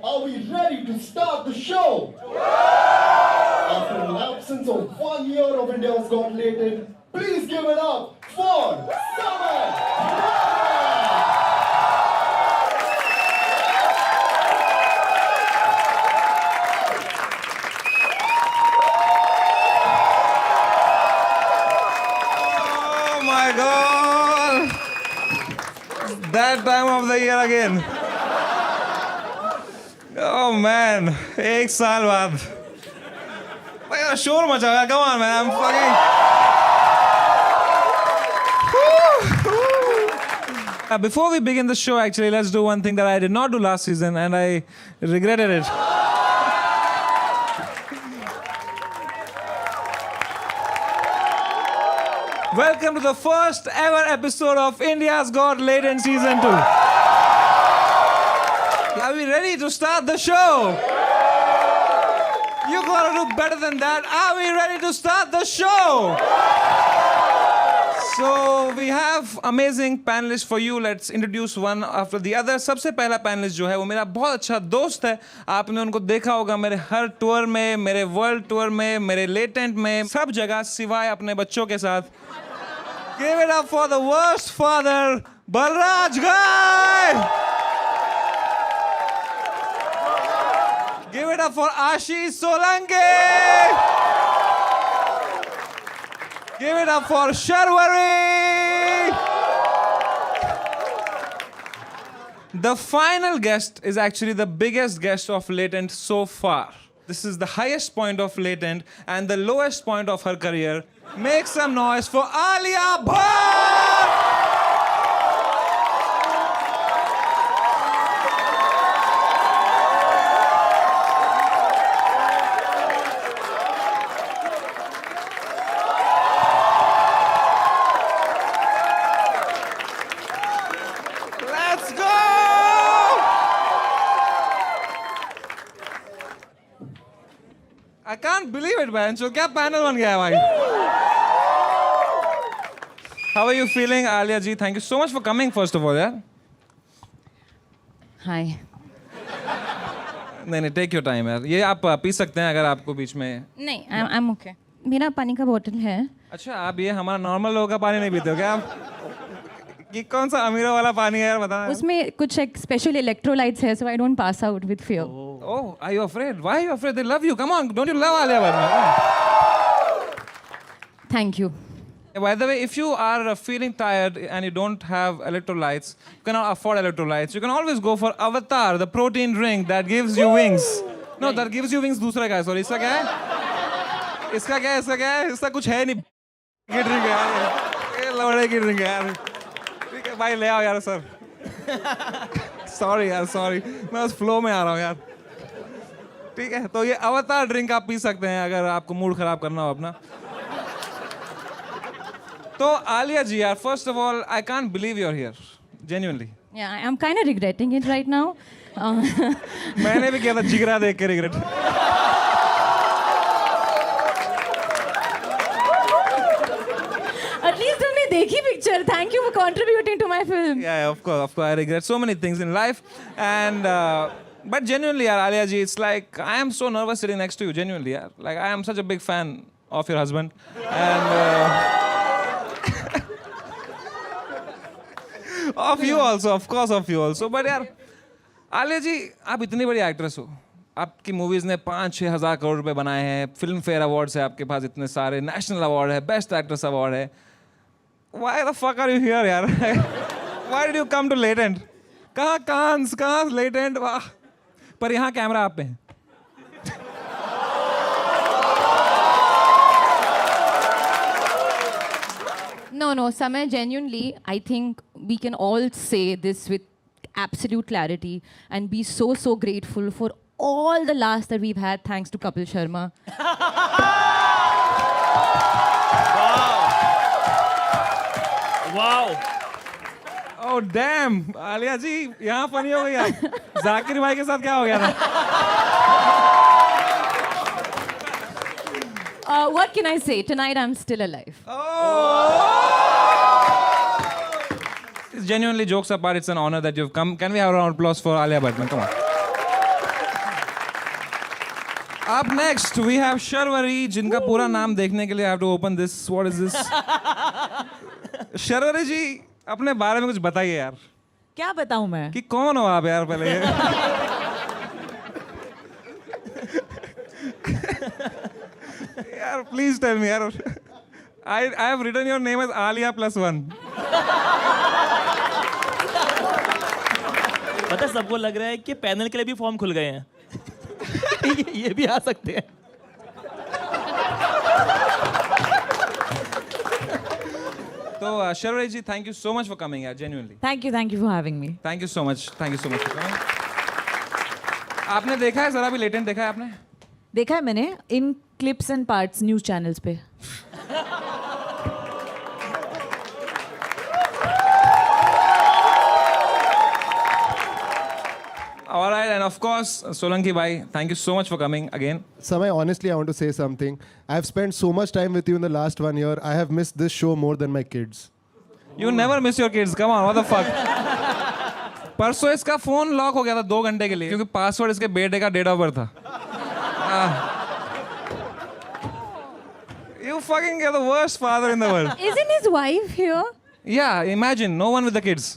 Are we ready to start the show? After an absence of 1 year of India's Got Latent, please give it up for Samay Rana! Oh my God! That time of the year again. Oh man, एक साल बाद. भाई शोर मचा गया. Come on man, I'm fucking. Before we begin the show, actually, let's do one thing that I did not do last season, and I regretted it. Welcome to the first ever episode of India's Got Latent Season 2. Are we ready to start the show? You gotta do better than that. Are we ready to start the show? So we have amazing panelists for you. Let's introduce one after the other. सबसे पहला panelist जो है वो मेरा बहुत अच्छा दोस्त है. आपने उनको देखा होगा मेरे हर टूर में, मेरे वर्ल्ड टूर में, मेरे लेटेंट में, सब जगह सिवाय अपने बच्चों के साथ. Give it up for the worst father, Balraj Ghai! Give it up for Ashish Solanki! Give it up for Sharwari! The final guest is actually the biggest guest of Latent so far. This is the highest point of Latent and the lowest point of her career. Make some noise for Alia Bhatt! Let's go! I can't believe it, man. So, क्या panel बन गया है भाई? How are you feeling, Alia ji? Thank you so much for coming, first of all, yeah? Hi. नहीं, take your time, यार. ये आप P सकते हैं अगर आपको बीच में. नहीं, I'm okay. मेरा पानी का बोतल है. अच्छा, आप ये हमारा नॉर्मल लोगों का पानी नहीं पीते हो क्या आप? ये कौन सा अमीरों वाला पानी है यार, बताओ. उसमें कुछ एक स्पेशल इलेक्ट्रोलाइट्स है, so I don't pass out with fear. Oh, are you afraid? Why are you afraid? They love you. Come on, don't you love Alia Bhatt? Thank you. By the way, if you are feeling tired and you don't have electrolytes, you cannot afford electrolytes, you can always go for Avatar, the protein drink that gives you wings. No, that gives you wings दूसरा क्या है? Sorry, इसका क्या है? इसका क्या है? इसका क्या है? इसका कुछ है नहीं. की ड्रिंक है यार. ये लौड़े की ड्रिंक है यार. ठीक है भाई, ले आओ यार सर. Sorry यार, sorry. मैं उस फ्लो में आ रहा हूँ यार. ठीक है, तो ये अवतार ड्रिंक आप पी सकते हैं अगर आपको मूड खराब करना हो अपना. So, Alia ji, first of all, I can't believe you're here. Genuinely. Yeah, I'm kind of regretting it right now. मैंने भी किया था जिगरा देख के regret. At least तुमने देखी picture. Thank you for contributing to my film. Yeah, of course. I regret so many things in life. And, but genuinely, Alia ji, it's like, I am so nervous sitting next to you, genuinely. Like, I am such a big fan of your husband. And... of you also, of course of you also. But यार, आलिया जी, आप इतनी बड़ी actress हो. आपकी movies ने 5-6 हज़ार करोड़ रुपए बनाए हैं. फिल्म फेयर अवार्ड्स है आपके पास इतने सारे. नेशनल अवार्ड है, बेस्ट एक्ट्रेस अवार्ड है. Why the fuck are you here यार? Why did you come to Latent? कहाँ कांस, कहाँ Latent? वाह. पर यहाँ कैमरा आप पे है. No, Samay, genuinely, I think we can all say this with absolute clarity and be so grateful for all the laughs that we've had thanks to Kapil Sharma. Wow. Oh damn, Alia जी यहाँ funny हो गई आप. जाकिर भाई के साथ क्या हो गया था? What can I say? Tonight I'm still alive. Genuinely, jokes apart, it's an honor that you've come. Can we have a round of applause for Alia Bhatt? Come on. Up next, we have Sharvari, जिनका पूरा नाम देखने के लिए I have to open this. What is this? Sharvari जी, अपने बारे में कुछ बताइए यार. क्या बताऊं मैं? कि कौन हो आप यार पहले? यार, please tell me यार. I have written your name as Alia +1. पता है सबको लग रहा है कि पैनल के लिए भी फॉर्म खुल गए हैं. ये भी आ सकते हैं. तो Sharvari ji, thank you so much for coming यार, genuinely. Thank you for having me. Thank you so much for coming. आपने देखा है जरा भी लेटेंट देखा है आपने? देखा है मैंने इन clips and parts news channels पे. All right, and of course, Solanki bhai, thank you so much for coming again. Samay, honestly, I want to say something. I've spent so much time with you in the last 1 year. I have missed this show more than my kids. You never miss your kids. Come on, what the fuck? परसों इसका phone lock हो गया था 2 घंटे के लिए क्योंकि password इसके बेटे का डेट ऑफ बर्थ था. You fucking get the worst father in the world. Isn't his wife here? Yeah, imagine no one with the kids.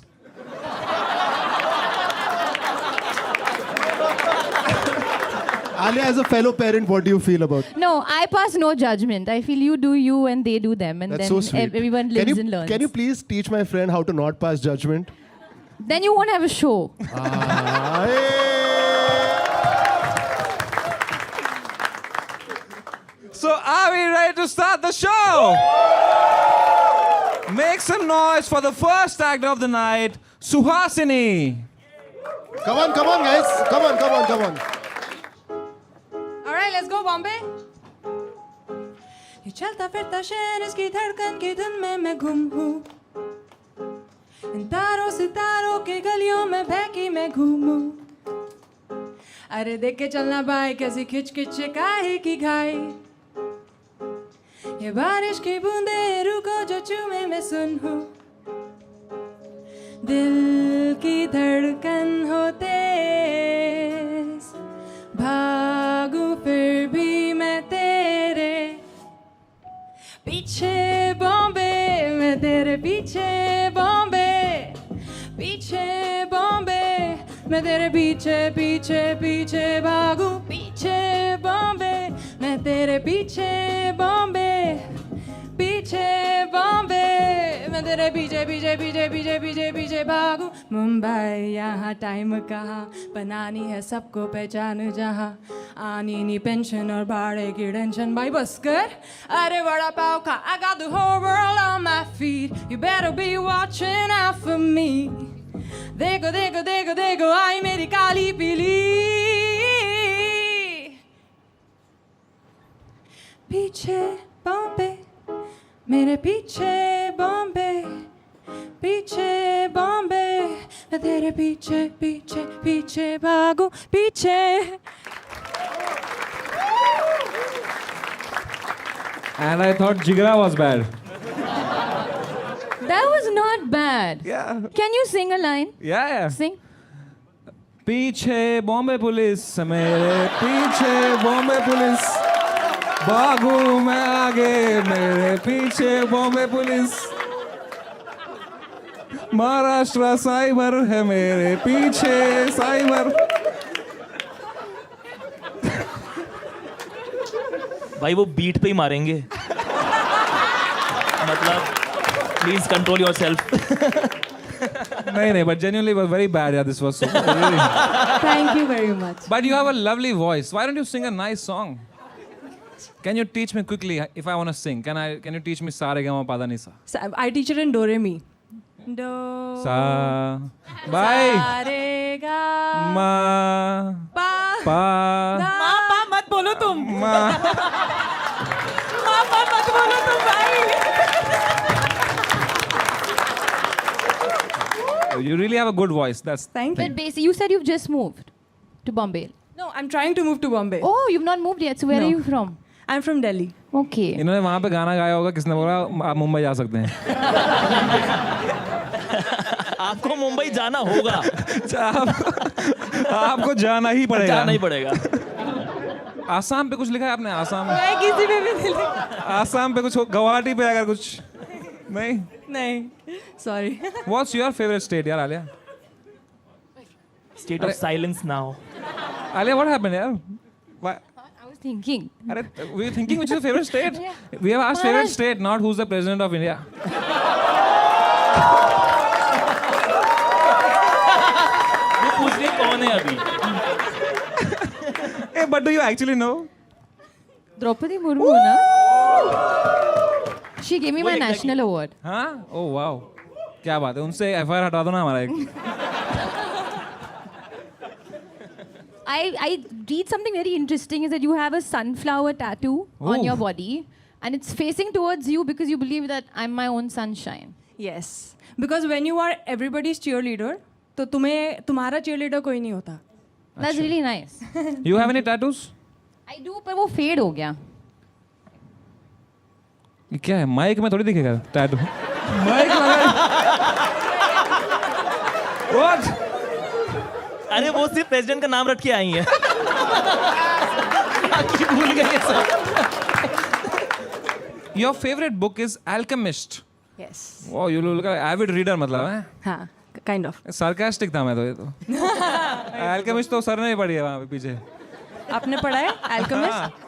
Alia, as a fellow parent, what do you feel about? No, I pass no judgment. I feel you do you and they do them, and That's then so sweet. everyone lives and learns. Can you please teach my friend how to not pass judgment? Then you won't have a show. So are we ready to start the show? Make some noise for the first actor of the night, Suhasini. Come on, guys. Come on. All right, let's go, Bombay. ये चलता फिरता शहर इसकी धड़कन की धुन में मैं गुम हूँ. इन तारों सितारों के गलियों में बहकी मैं घूमूं. अरे देख के चलना भाई कैसी खिच खिच काहे की घाई. ये बारिश की बूंदे रुको जो चूमे मैं सुन हूँ. दिल की धड़कन हो तेज भागूं फिर भी मैं तेरे पीछे बॉम्बे. मैं तेरे पीछे बॉम्बे. पीछे बॉम्बे. मैं तेरे पीछे पीछे पीछे भागूं. पीछे बॉम्बे. मैं तेरे पीछे बॉम्बे. पीछे बॉम्बे. मैं तेरे पीछे पीछे पीछे पीछे पीछे पीछे भागूं. मुंबई यहाँ टाइम कहाँ बनानी है सबको पहचान जहाँ. आनी नहीं पेंशन और भाड़े की टेंशन भाई बस कर. अरे वड़ा पाव खा. I got the whole world on my feet. You better be watching out for me. देखो देखो देखो देखो आई मेरी काली पीली. पीछे बॉम्बे. मेरे पीछे बॉम्बे. पीछे बॉम्बे. मैं तेरे पीछे पीछे पीछे भागूं. पीछे. And I thought Jigra was bad. That was not bad. Yeah. Can you sing a line? Yeah. Sing. पीछे बॉम्बे पुलिस मेरे पीछे बॉम्बे पुलिस भागू मैं आगे मेरे पीछे बॉम्बे पुलिस महाराष्ट्र साइबर है मेरे पीछे साइबर. भाई वो बीट पे ही मारेंगे. मतलब प्लीज कंट्रोल योरसेल्फ. नहीं, but genuinely was very bad. Yeah, this was so. Really. Thank you very much. But you have a lovely voice. Why don't you sing a nice song? Can you teach me quickly if I want to sing? Can you teach me Sa Re Ga Ma Pa Da Ni Sa? I teach it in Do Re Mi. Do. Sa. Bye. Sa Re Ga Ma. Pa. Pa. माँ पा मत बोलो तुम. Ma. माँ पा मत बोलो तुम भाई. You really have a good voice. That's. Thank you. But basically, you said you've just moved to Bombay. No, I'm trying to move to Bombay. Oh, you've not moved yet. So where No. are you from? I'm from Delhi. Okay. इन्होंने वहाँ पे गाना गाया होगा किसने बोला आप मुंबई जा सकते हैं. आपको मुंबई जाना होगा. आपको जाना ही पड़ेगा. जाना ही पड़ेगा. आसाम पे कुछ लिखा है आपने? आसाम में? मैं किसी पे भी नहीं आसाम पे कुछ हो, गुवाहाटी पे अगर कुछ नहीं? नहीं sorry What's your favorite state यार Alia? State of silence now. Alia, what happened यार? Why? I was thinking. अरे, we were thinking which is your favorite state? We have asked favorite state, not who's the president of India. वो पूछ रही कौन है अभी. Hey, but do you actually know? Draupadi Murmu, na? She gave me my exactly. national award. हाँ? Oh wow. क्या बात है, उनसे FIR हटा दो ना हमारा एक. I read something very interesting is that you have a sunflower tattoo on Ooh. your body and it's facing towards you because you believe that I'm my own sunshine. Yes because when you are everybody's cheerleader तो तुम्हारा cheerleader कोई नहीं होता. That's really nice. You have any tattoos? I do, पर वो fade हो गया. ये क्या है? माइक में थोड़ी दिखेगा टैटू. माइक लगा. What? अरे वो सिर्फ प्रेसिडेंट का नाम रख के आई है. बाकी भूल गए सब. Your favorite book is Alchemist. Yes Wow, you look like avid reader मतलब है? हाँ काइंड ऑफ. Sarcastic था मैं तो ये तो. Alchemist तो सर ने ही पढ़ी है वहाँ पे पीछे. आपने पढ़ा है अल्केमिस्ट?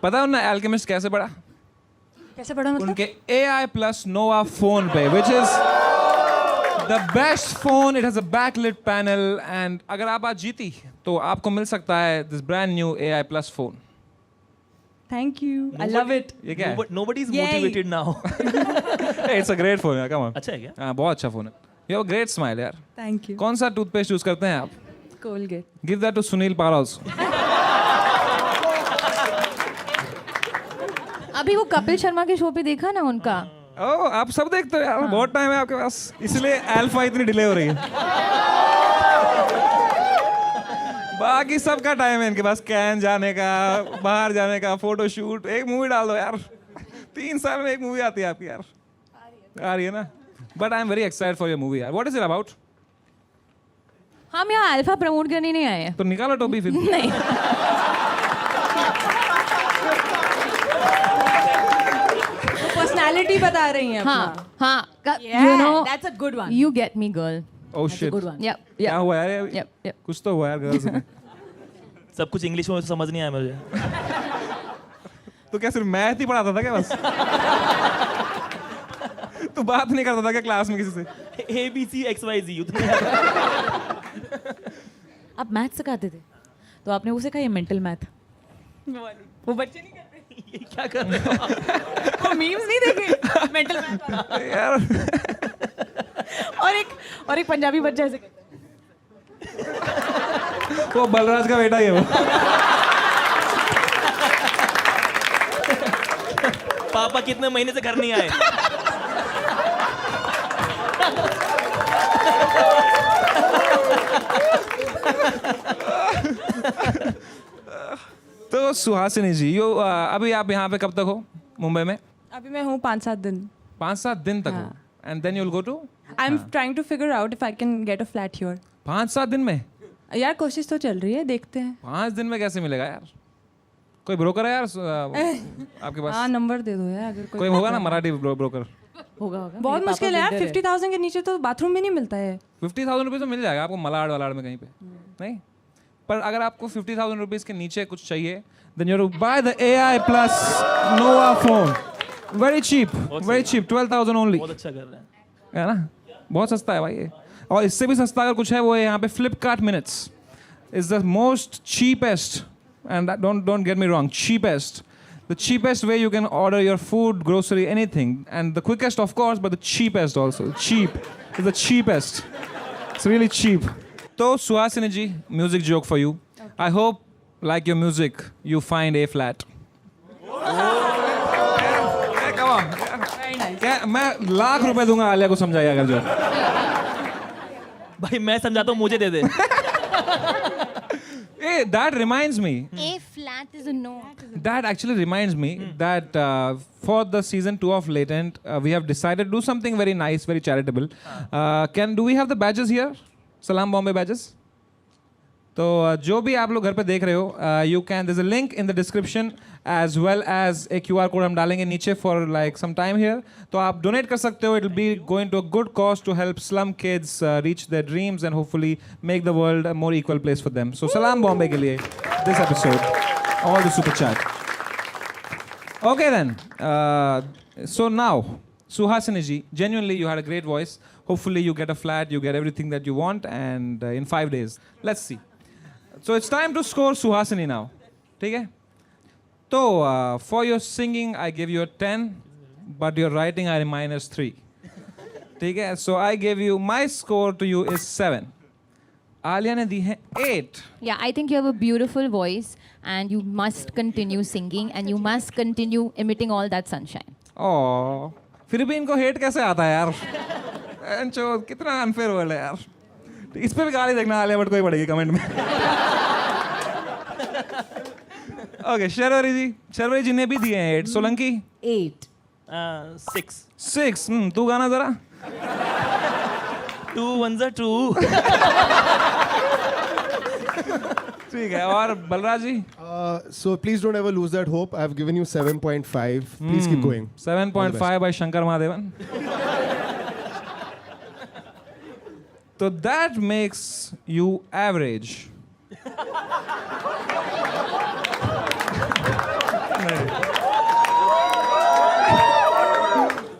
पता है उन्हें Alchemist कैसे पढ़ा? कैसे पढ़ा मतलब? उनके AI plus Nova phone पे, which is the best phone. It has a backlit panel and अगर आप आज जीती तो आपको मिल सकता है this brand new AI plus phone. Thank you I love it. ये क्या है? Nobody is Yay. motivated now. Hey, it's a great phone यार, come on. अच्छा है क्या? हाँ, बहुत अच्छा phone है. You have a great smile यार. Thank you. कौन सा टूथपेस्ट यूज करते हैं आप? Colgate. Give that to Sunil Pal also. अभी वो कपिल शर्मा के शो पे देखा ना उनका. ओह, आप सब देखते हो यार. बहुत टाइम है आपके पास, इसलिए अल्फा इतनी डिले हो रही है. बाकी सबका टाइम है इनके पास, कैन जाने का, बाहर जाने का, फोटो शूट. एक मूवी डाल दो यार. 3 साल में एक मूवी आती है आपकी यार. आ रही है ना? But I am very excited for your movie यार. What is it about? हम यहाँ अल्फा प्रमोट करने नहीं आए हैं. तो निकालो टोपी फिर. नहीं. पर्सनालिटी बता रही हैं हाँ अपना. हाँ. Yeah, You know, that's a good one. you get me, girl. Oh shit. Good one. Yep. क्या Yep. हुआ यार ये? Yep. Yep. कुछ तो हुआ यार गर्ल्स में. सब कुछ इंग्लिश में समझ नहीं आया मुझे. तो क्या सिर्फ मैथ ही पढ़ाता था क्या बस? तू बात नहीं करता था क्या क्लास में किसी से? ABC XYZ उतने. आप मैथ सिखाते थे तो आपने उसे कहा ये मेंटल मैथ. वो बच्चे नहीं करते. ये क्या कर रहे हो? वो मीम्स नहीं देखे मेंटल मैथ. यार और एक पंजाबी बच्चा ऐसे कहता है. वो बलराज का बेटा ही है वो. पापा कितने महीने से घर नहीं आए. तो सुहासिनी जी, अभी आप यहाँ पे कब तक हो मुंबई में? अभी मैं हूँ 5-7 दिन. 5-7 दिन तक हो. And then you will go to? I am trying to figure out if I can get a flat here. 5-7 दिन में? यार कोशिश तो चल रही है, देखते हैं. 5 दिन में कैसे मिलेगा यार? कोई ब्रोकर है यार आपके हाँ पास? नंबर दे दो यार अगर कोई होगा ना मराठी ब्रोकर? होगा. बहुत मेरे मुश्किल है पापा यार. builder 50,000 के नीचे तो बाथरूम भी नहीं मिलता है. 50,000 रुपीज़ तो मिल जाएगा आपको मलाड वलाड में कहीं पे. नहीं, पर अगर आपको 50,000 रुपीज़ के नीचे कुछ चाहिए then you have to buy the AI plus Nova phone. Very cheap, very cheap. 12,000 only. बहुत अच्छा कर रहे हैं. है ना? बहुत सस्ता है भाई ये. और इससे भी सस्ता अगर कुछ है वो है यहाँ पे Flipkart Minutes. Is the most cheapest, and that, don't get me wrong, cheapest. The cheapest way you can order your food, grocery, anything, and the quickest of course, but the cheapest also. Cheap is the cheapest. It's really cheap. So Suhasini ji, music joke for you. I hope, like your music, you find A flat. Come on. Very nice. क्या मैं लाख रुपए दूंगा आलिया को समझाइए अगर जो. भाई मैं समझाता हूँ, मुझे दे दे. Hey, that reminds me. A flat That is a no. That actually reminds me that for the season 2 of Latent, we have decided to do something very nice, very charitable. Do we have the badges here? Salam Bombay badges? तो जो भी आप लोग घर पे देख रहे हो, you can there's a link in the description as well as a QR code हम डालेंगे नीचे for like some time here. तो आप donate कर सकते हो. It will be going to a good cause to help slum kids reach their dreams and hopefully make the world a more equal place for them. So Salam Bombay के लिए this episode, all the super chat. Okay then. So now, Suhasini ji, genuinely you had a great voice. Hopefully you get a flat, you get everything that you want, and in 5 days. Let's see. So it's time to score Suhasini now. ठीक है? So for your singing I give you a 10, but your writing I minus 3. ठीक है? So I give you, my score to you is 7. Alia ने दी है 8. Yeah, I think you have a beautiful voice and you must continue singing and you must continue emitting all that sunshine. Oh, फिर भी इनको hate कैसे आता है यार? एंचो कितना अनफेयर वर्ल्ड है यार. इस पे भी गाली देखना आलिया भट्ट को ही पड़ेगी कमेंट में. ओके, शर्वरी जी ने भी दिए हैं 8. सोलंकी 8. 6. तू गाना जरा. 2 1 2. ठीक है. और बलराज जी So please don't ever lose that hope. I've given you 7.5. Please keep going. 7.5 by Shankar Mahadevan. So that makes you average.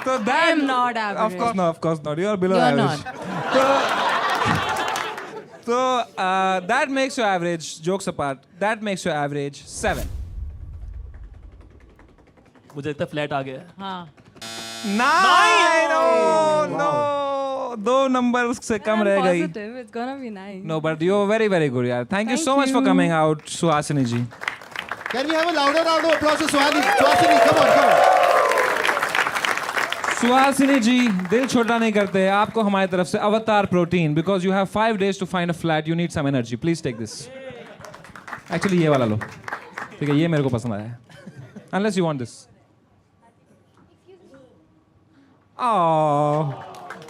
So that I am not average. Of course not. You are below You're average. So that makes you average. Jokes apart, that makes you average 7. मुझे लगता है flat आ गया है. हाँ. 9. No. 2 numbers से कम I'm रह गई. positive. It's gonna be nice. No, but you're very, very good, yaar. Thank you Thank so much for you. coming out, Suhasini ji. Can we have a louder round of applause for Suhasini? Come on. Suhasini जी, दिल छोटा नहीं करते. आपको हमारी तरफ से अवतार protein, because you have 5 days to find a flat. You need some energy. Please take this. Actually ये वाला लो. ठीक है, ये मेरे को पसंद आया है. Unless you want this. Oh,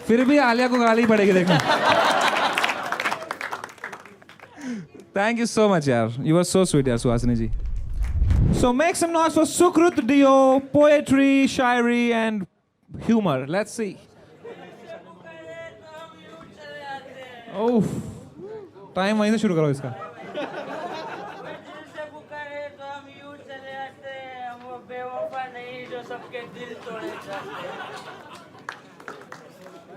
फिर भी आलिया को गाली पड़ेगी देखो. Thank you so much यार. You were so sweet यार सुहासिनी जी. So make some noise for Sukrut Dio, poetry, Shayari and humor. Let's see. Oh, time वहीं से शुरू करो इसका.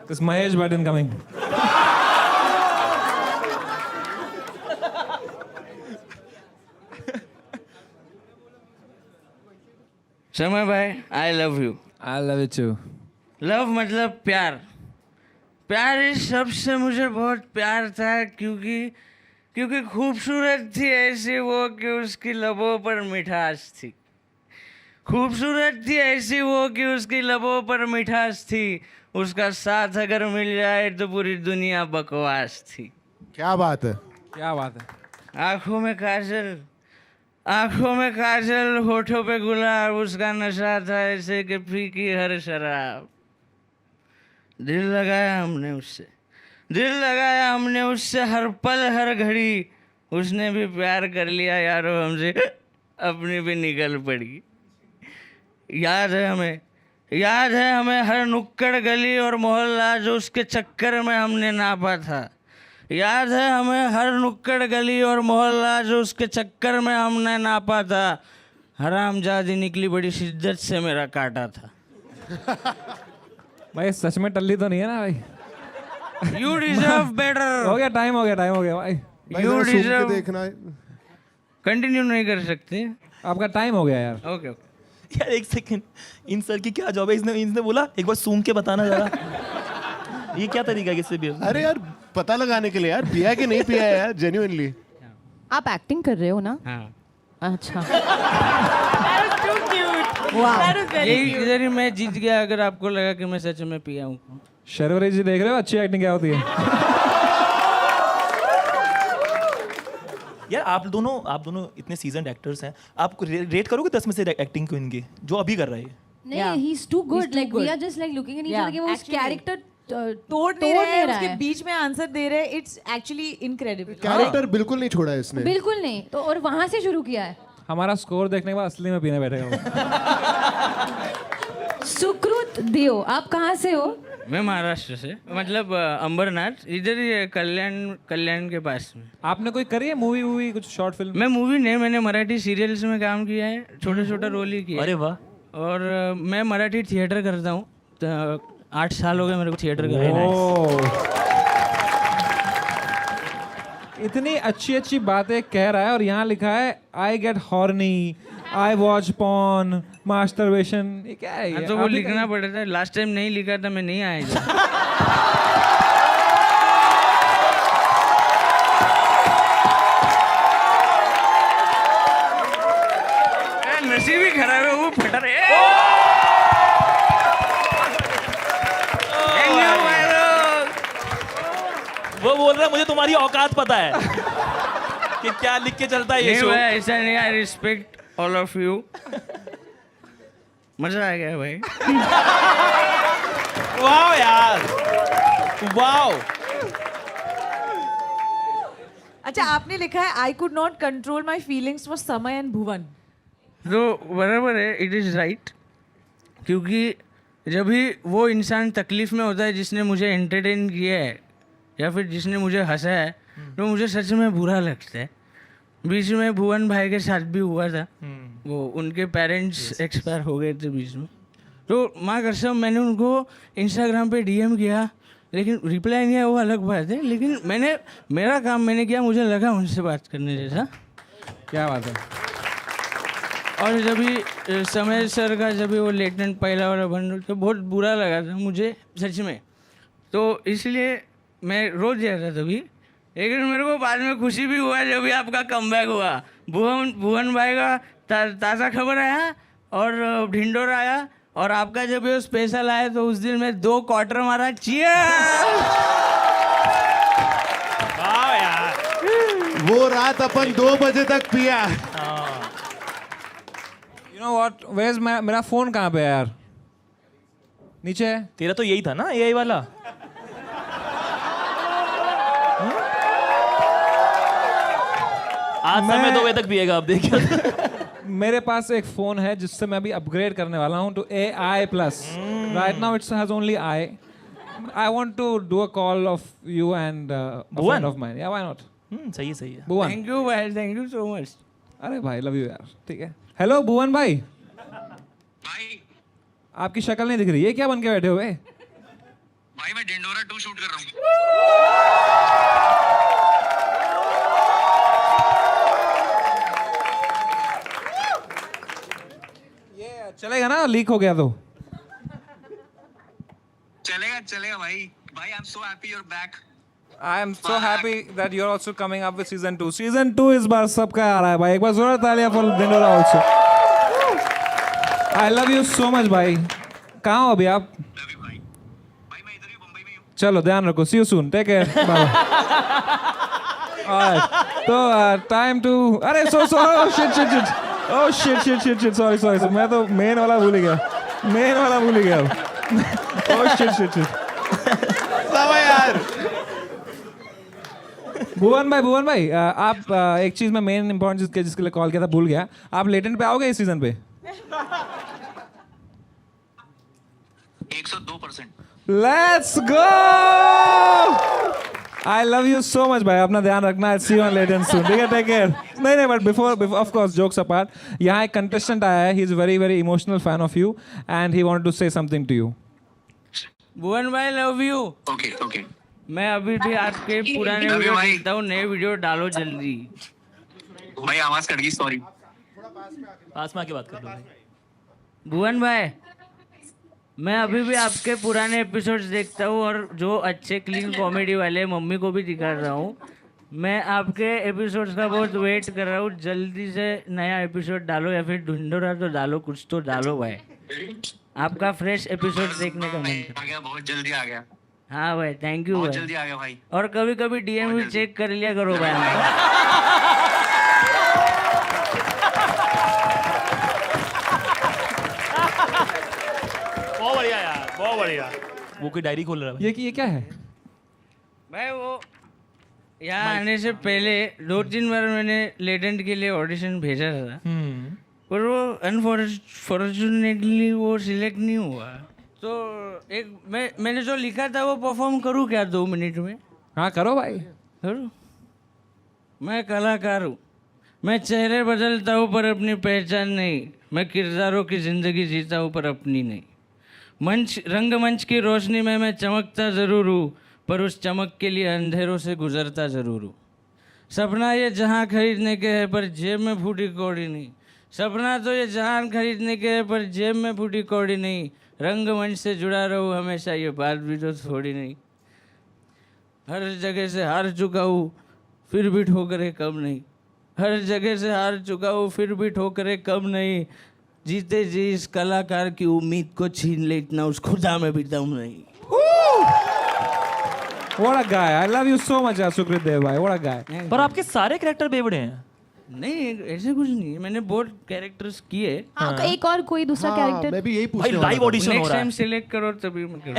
This Mahesh Bhatt incoming. समय भाई, आई love you. I love it too. Love मतलब प्यार. प्यार इस शब्द से मुझे बहुत प्यार था क्योंकि खूबसूरत थी ऐसी वो कि उसकी लबों पर मिठास थी. खूबसूरत थी ऐसी वो कि उसकी लबों पर मिठास थी. उसका साथ अगर मिल जाए तो पूरी दुनिया बकवास थी. क्या बात है. क्या बात है. आँखों में काजल, होठों पे गुलाब. उसका नशा था ऐसे कि फीकी हर शराब. दिल लगाया हमने उससे हर पल हर घड़ी. उसने भी प्यार कर लिया यारो हमसे, अपनी भी निकल पड़ी. याद है हमें हर नुक्कड़ गली और मोहल्ला जो उसके चक्कर में हमने नापा था. याद है हमें हर नुक्कड़ गली और मोहल्ला जो उसके चक्कर में हमने नापा था. हरामजादी निकली बड़ी शिद्दत से मेरा काटा था. भाई सच में टल्ली तो नहीं है ना भाई. You deserve better. हो गया टाइम हो गया भाई. You deserve. देखना. कंटिन्यू नहीं कर सकते. आपका टाइम हो गया यार. ओके. यार एक सेकंड, इन सर की क्या जॉब है? इसने बोला एक बार सूंघ के बताना जरा. ये क्या तरीका है किससे भी? अरे यार पता लगाने के लिए यार, पिया कि नहीं पिया है यार, जेन्युइनली. आप एक्टिंग कर रहे हो ना? हाँ. अच्छा. यही इधर ही मैं जीत गया अगर आपको लगा कि मैं सच में पिया हूँ. शर्वरी जी देख रहे हो अच्छी एक्टिंग क्या होती है. यार आप दोनों इतने सीजन्ड एक्टर्स हैं, आप रेट करोगे 10 में से एक्टिंग को इनकी जो अभी कर रहे हैं? नहीं, Yeah. he's too He's good. too Like we good. are just like looking at each Yeah, other कि वो उस actually. character तोड़ नहीं रहे हैं, उसके है। बीच में आंसर दे रहे हैं. It's actually incredible. कैरेक्टर बिल्कुल नहीं छोड़ा है इसने. बिल्कुल नहीं. तो और वहाँ से शुरू किया है. हमारा स्कोर देखने के बाद असली में पीने बैठेगा वो। सुकृत देव, आप कहाँ से हो? मैं महाराष्ट्र से, मतलब अंबरनाथ, इधर ही है, कल्याण के पास में। आपने कोई करी है मूवी कुछ शॉर्ट फिल्म? मैं मूवी नहीं, मैंने मराठी सीरियल्स में काम किया है, छोटा रोल ही किया है। अरे वाह। और मैं मराठी थिएटर करता हूँ, 8 साल हो गए मेरे को थिएटर करे। इतनी अच्छी बातें कह रहा है और यहाँ लिखा है I get horny, I watch porn, masturbation. ये क्या है ये? तो वो आप ही लिखना पड़ा था, लास्ट टाइम नहीं लिखा था, मैं नहीं आया इधर। नसीब ही खराब है, वो फटा रहे। वो बोल रहा है मुझे तुम्हारी औकात पता है कि क्या लिख के चलता है ये नहीं शो. भाई, ऐसा नहीं, I respect all of you. मजा आ गया भाई। वाओ यार, वाओ. अच्छा, आपने लिखा है I could not control my feelings for समय एंड भुवन. तो बराबर है, इट इज़ राइट, क्योंकि जब भी वो इंसान तकलीफ में होता है जिसने मुझे एंटरटेन किया है या फिर जिसने मुझे हंसाया है, तो मुझे सच में बुरा लगता है. बीच में भुवन भाई के साथ भी हुआ था, वो उनके पेरेंट्स एक्सपायर हो गए थे बीच में. तो माँ कसम मैंने उनको इंस्टाग्राम पे डीएम किया, लेकिन रिप्लाई नहीं आया, वो अलग बात है. लेकिन मेरा काम मैंने किया, मुझे लगा उनसे बात करने जैसा. क्या बात है. और जब भी समय सर का जब भी वो लेटेंट पहला वाला बन, तो बहुत बुरा लगा था मुझे सच में. तो इसलिए मैं रोज गया था तभी, लेकिन मेरे को बाद में खुशी भी हुआ जब भी आपका कमबैक हुआ. भुवन भाई का ताज़ा खबर आया और ढिंडोर आया, और आपका जब ये स्पेशल आया तो उस दिन मैं 2 क्वार्टर मारा. चीयर्स. वाह यार. वो रात अपन 2 बजे तक पिया. यू नो व्हाट, वेयर्स मेरा फोन कहाँ पे है यार? नीचे है. तेरा तो यही था ना, एआई वाला. आज समय 2 बजे तक पिएगा आप, देखिए. मेरे पास एक फोन है जिससे मैं अभी अपग्रेड करने वाला हूँ to AI+. Right now it's has only I. I want to do a call of you and a friend of mine. या व्हाई नॉट? सही है. भुवन. थैंक यू भाई, थैंक यू सो मच. अरे भाई लव यू यार. ठीक है. Hello भुवन भाई. भाई आपकी शक्ल नहीं दिख रही है, क्या बन के बैठे हुए? भाई मैं ढिंडोरा 2 शूट कर रहा हूँ. चलेगा ना, लीक हो गया तो? चलेगा भाई. भाई I am so happy you are back. I am so happy that you're also coming up with season 2. Season 2 इस बार सबका आ रहा है भाई. एक बार जोरदार तालियां for Dhindora also. I love you so much भाई. कहाँ हो अभी आप? लव यू भाई. भाई मैं इधर ही मुंबई में हूँ. चलो ध्यान रखो. See you soon. Take care. Bye. Alright. तो time to. अरे oh shit. Sorry. मैं तो main वाला भूल ही गया. Oh shit. समय यार. भुवन भाई आप एक चीज में मेन इंपॉर्टेंट जिसके लिए कॉल किया था भूल गया. आप लेटेंट पे आओगे इस सीजन पे? 102%. Let's go. I love you so much भाई. अपना ध्यान रखना. I see you on Latent soon. ठीक है, टेक केयर. नहीं but before of course jokes apart, यहाँ एक कंटेस्टेंट आया है. He is very emotional fan of you and he wanted to say something to you. Bhuvan भाई लव यू. ओके. मैं अभी भी आपके पुराने Love you, वीडियो भाई. देखता हूँ, नए वीडियो डालो जल्दी. भाई आवाज कट गई, सॉरी. पास में आके बात कर लो भाई. भुवन भाई, मैं अभी भी आपके पुराने एपिसोड्स देखता हूँ और जो अच्छे क्लीन कॉमेडी वाले मम्मी को भी दिखा रहा हूँ. मैं आपके एपिसोड्स का बहुत वेट कर रहा हूँ. जल्दी से नया एपिसोड डालो या फिर ढूंढो तो डालो, कुछ तो डालो भाई. आपका फ्रेश एपिसोड देखने का मन कर. आ गया, बहुत जल्दी आ गया. हाँ भाई, थैंक यू बहुत भाई. जल्दी आ गया भाई. और कभी डीएम भी चेक कर लिया करो भाई. वो कोई डायरी खोल रहा है। ये क्या है? भाई वो यहाँ आने से पहले 2-3 बार मैंने लेटेंट के लिए ऑडिशन भेजा था, पर वो अनफॉर्चुनेटली वो सिलेक्ट नहीं हुआ। तो मैंने जो लिखा था वो परफॉर्म करूँ क्या 2 मिनट में? हाँ करो भाई। करूँ? मैं कलाकार हूँ, मैं चेहरे बदलता हूँ पर अपनी पहचान नहीं, मैं किरदारों की ज़िंदगी जीता हूँ पर अपनी नहीं। रंगमंच की रोशनी में मैं चमकता ज़रूर हूँ, पर उस चमक के लिए अंधेरों से गुजरता ज़रूर हूँ। सपना ये जहाँ खरीदने के है पर जेब में फूटी कौड़ी नहीं, सपना तो ये जहान खरीदने के है पर जेब में फूटी कौड़ी नहीं। रंगमंच से जुड़ा रहूँ हमेशा, ये बात भी तो थोड़ी नहीं। हर जगह से हार चुका हूँ फिर भी ठोकरें कम नहीं, हर जगह से हार चुका हूँ फिर भी ठोकरें कम नहीं। जीते जी इस कलाकार की उम्मीद को छीन ले, इतना उस खुदा में भी दम नहीं। What a guy. I love you so much, Sukrit Dev bhai. What a guy. पर आपके सारे कैरेक्टर बेवड़े हैं। नहीं ऐसे कुछ नहीं है, मैंने बहुत कैरेक्टर्स किए। हाँ, एक और कोई दूसरा हाँ, कैरेक्टर? मैं भी यही भाई पूछने लाइव वाला ऑडिशन हो नेक्स्ट रहा टाइम है। सिलेक्ट करो तभी मैं करूँ।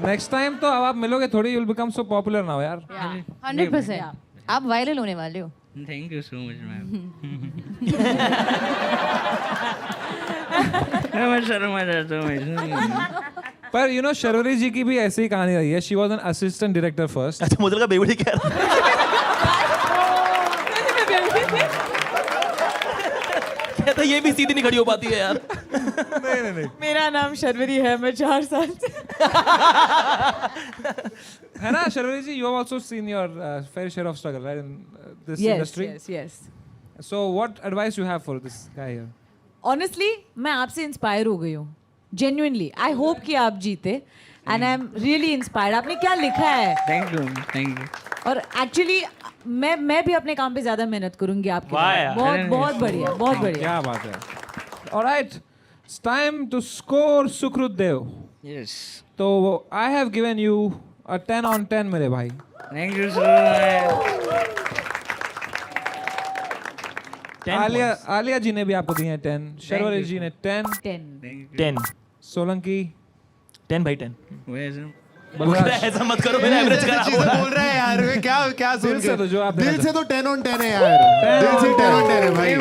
Next time तो अब आप मिलोगे थोड़ी, you'll become so popular now यार. 100%. आप वायरल होने वाले हो. Thank you so much ma'am. मैं शर्मा जाता हूँ ऐसे। पर you know शर्वरी जी की भी ऐसी ही कहानी रही है. She was an assistant director first. अच्छा मुझे लगा बेवड़े कह रहा कहता ये भी सीधी नहीं खड़ी हो पाती है यार। नहीं. मेरा नाम शर्वरी है, मैं 4 साल से। है ना शर्वरी जी? You have also seen your fair share of struggle, right, in this industry. yes. So what advice you have for this guy here? Honestly, मैं आपसे इंस्पायर हो गई हूँ. Genuinely, I hope कि आप जीते. And I'm really inspired. आपने क्या लिखा है? Thank you. और एक्चुअली मैं भी अपने काम पे ज्यादा मेहनत करूंगी आपके वाह लिए. यार। बहुत बढ़िया, बहुत बढ़िया. क्या बात है. All right, it's time to score Sukrut Dev. Yes तो I have given you a 10 on 10 मेरे भाई. Thank you so much. Alia ji ने भी आपको दिए हैं 10. शर्वरी जी ने 10. 10 सोलंकी 10 भाई 10। बलराज ऐसा मत करो, मेरा एवरेज ऐसी खराब हो चीजें रहा है। बोल रहे हैं यार, वे क्या सुन दिल से के? तो जो आप देना दिल से तो 10 on 10 है यार. दिल से 10 on 10 है भाई.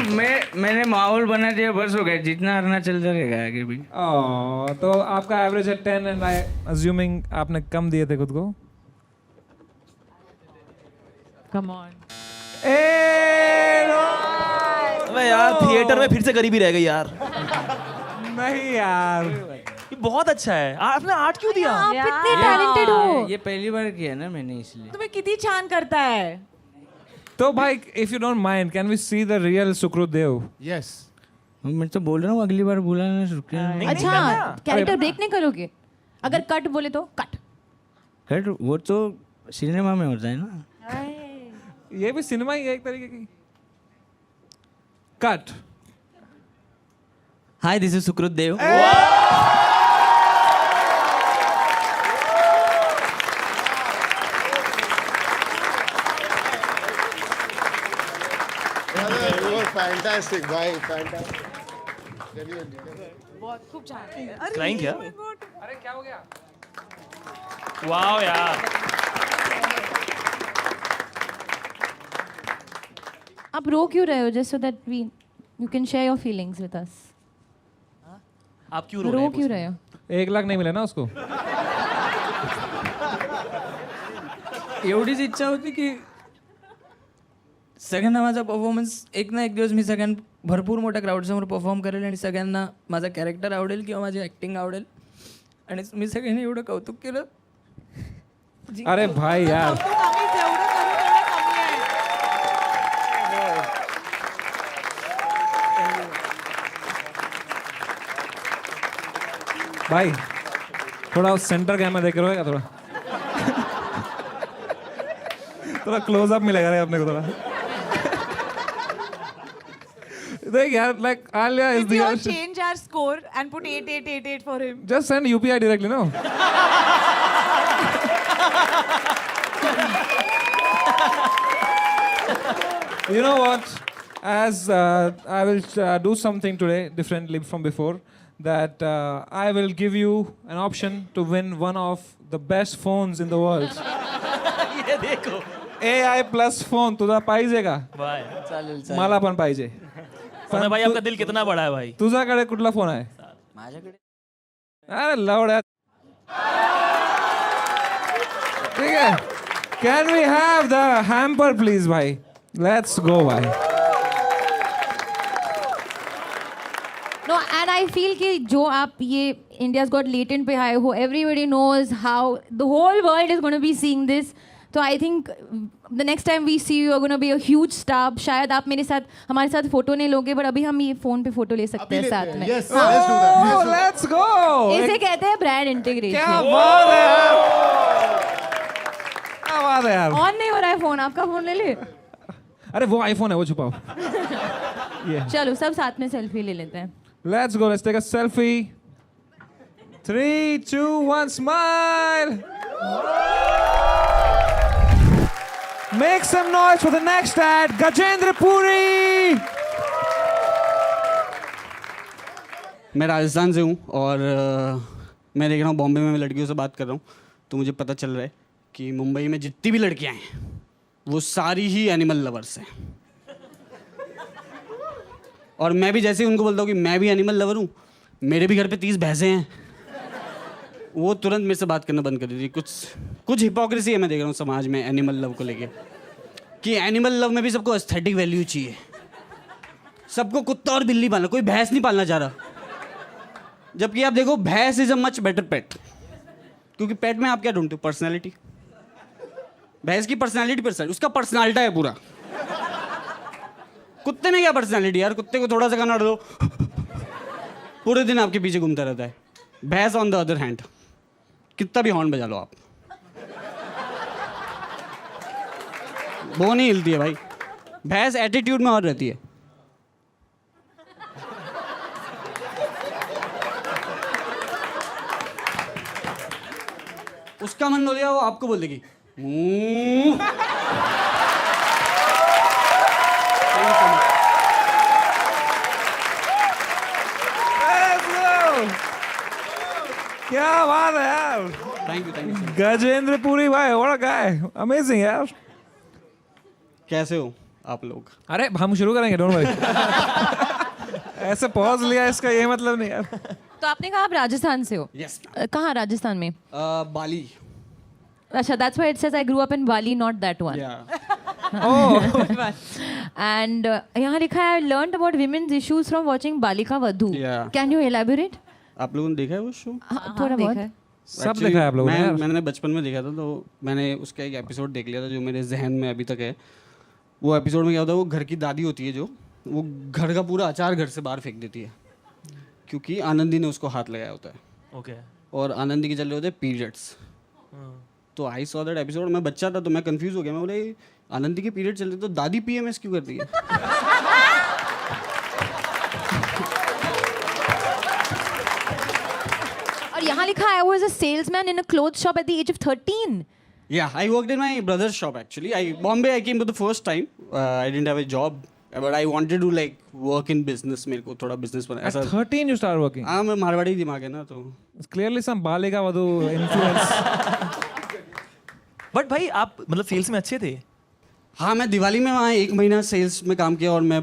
मैंने माहौल बना दिया, बस हो गया, जितना हरना चलता रहेगा आगे भी। तो आपका एवरेज है 10 एंड आई अज्यूमिंग आपने कम दिए थे खुद को. Come on. अबे यार थिएटर में फिर से गरीबी रह गई यार। नहीं यार. ये बहुत अच्छा है। आपने आर्ट क्यों दिया? आप कितने टैलेंटेड हो. ये पहली बार किया ना मैंने, इसलिए। तुम्हें कितनी छान करता है. तो भाई if you don't mind can we see the real Sukrit Dev? Yes. मैं तो बोल रहा हूँ अगली बार बुलाना शुक्रिया। अच्छा, कैरेक्टर ब्रेक नहीं करोगे? अगर कट बोले तो कट. खैर वो तो सिनेमा में होता है ना। ये भी सिनेमा ही है एक तरीके की. Cut. Hi this is Sukrut Dev. You were fantastic, भाई. Fantastic. खूब छान. क्राइंग क्या? अरे क्या हो गया? वाह यार। आप रो क्यों रहे हो? Just so that we you can share your feelings with us. आप क्यों रो रहे रो हैं? क्यों रहे हो? 1 लाख नहीं मिले ना उसको. एवढीच इच्छा होती की सगळ्यांना माझा परफॉर्मन्स एक ना एक दिवस मी सगळ्यांना भरपूर मोठ्या क्राऊडसमोर परफॉर्म करेल आणि सगळ्यांना माझा कॅरेक्टर आवडेल किंवा माझी ॲक्टिंग आवडेल आणि मी सगळ्यांनी एवढं कौतुक केलं. अरे भाई यार. आम्ही जेवढं करू तेवढं कमी आहे. भाई थोड़ा सेंटर कैमरा देख रहे हो थोड़ा. थोड़ा क्लोजअप मिलेगा रे अपने को थोड़ा. देख यार like Alia is If you the change our score and put 8888 for him. just send UPI directly no. You know what? As I will do something today differently from before. that I will give you an option to win one of the best phones in the world. ये देखो AI plus phone तुझा पाहिजे का? भाई चालेल मला पण पाहिजे. समय भाई आपका दिल कितना बड़ा है भाई तुझ्याकडे कुठला फोन आहे? माझ्याकडे अरे लवड्या. ठीक है. Can we have the hamper please भाई? Let's go भाई. No, and I feel कि जो आप ये India's Got Latent पे आए हो, everybody knows how the whole world is going to be seeing this. So I think the next time we see you are going to be a huge star. शायद आप मेरे साथ हमारे साथ photo नहीं लोगे, but अभी हम ये फोन पे फोटो ले सकते हैं साथ में. Yes, let's do that. Oh, let's go. इसे कहते हैं ब्रांड इंटीग्रेशन. क्या बात है यार. क्या बात है यार. ऑन नहीं हो रहा है फोन, आपका फोन ले ले. अरे वो आईफोन है, वो छुपाओ. चलो सब साथ में सेल्फी ले लेते हैं. Let's go. Let's take a selfie. 3, 2, 1, smile. Make some noise for the next ad, Gajendra Puri. मैं राजस्थान से हूँ और मैं देख रहा हूँ बॉम्बे में मैं लड़कियों से बात कर रहा हूँ तो मुझे पता चल रहा है कि मुंबई में जितनी भी लड़कियाँ हैं वो सारी ही एनिमल लवर्स हैं. और मैं भी जैसे ही उनको बोलता हूँ कि मैं भी एनिमल लवर हूँ, मेरे भी घर पे 30 भैंसें हैं, वो तुरंत मेरे से बात करना बंद कर देती. कुछ हिपोक्रेसी है मैं देख रहा हूँ समाज में एनिमल लव को लेके, कि एनिमल लव में भी सबको एस्थेटिक वैल्यू चाहिए. सबको कुत्ता और बिल्ली पालना, कोई भैंस नहीं पालना चाह रहा. जबकि आप देखो भैंस इज अ मच बेटर पेट, क्योंकि पेट में आप क्या ढूंढते हो? पर्सनैलिटी. भैंस की पर्सनैलिटी उसका पर्सनैलिटी है पूरा. कुत्ते में क्या पर्सनैलिटी यार? कुत्ते को थोड़ा सा खाना दो पूरे दिन आपके पीछे घूमता रहता है. भैंस ऑन द अदर हैंड कितना भी हॉर्न बजा लो आप, वो नहीं हिलती है भाई. भैंस एटीट्यूड में और रहती है. उसका मन हो गया वो आपको बोल देगी "मूँ।" क्या बात है यार. Thank you. गजेंद्र पुरी भाई, what a guy. Amazing यार. कैसे हो आप लोग? अरे हम शुरू करेंगे, डोंट वरी. ऐसे पॉज लिया इसका ये मतलब नहीं यार. तो आपने कहा आप राजस्थान से हो. यस. कहाँ राजस्थान में? बाली. अच्छा, that's why it says I grew up in Bali, not that one. या And यहाँ लिखा है I learned about women's issues from watching Balika Vadhu. Yeah. Can you elaborate? आप लोगों ने देखा है वो शो? हाँ, थोड़ा बहुत. सब Actually, देखा है आप लोगों ने यार. मैंने बचपन में देखा था तो मैंने उसका एक एपिसोड देख लिया था जो मेरे जहन में अभी तक है. वो एपिसोड में क्या होता है, वो घर की दादी होती है जो वो घर का पूरा अचार घर से बाहर फेंक देती है क्योंकि आनंदी ने उसको हाथ लगाया होता है. ओके और आनंदी के चल रहे होते हैं पीरियड्स. तो आई सॉ दैट एपिसोड. मैं बच्चा था तो मैं कंफ्यूज हो गया. मैं बोले आनंदी के पीरियड चल रहे तो दादी पीएमएस क्यों करती है? और यहाँ लिखा है I was a salesman in a clothes shop at the age of 13. Yeah, I worked in my brother's shop actually. Bombay I came for the first time. I didn't have a job, but I wanted to like work in business. मेरे को थोड़ा business बना At ऐसा. 13 you started working. हाँ, मैं मारवाड़ी दिमाग है ना तो. It's clearly some Balika Vadhu influence. But भाई आप मतलब सेल्स में अच्छे थे. हाँ, मैं दिवाली में वहाँ 1 महीना सेल्स में काम किया और मैं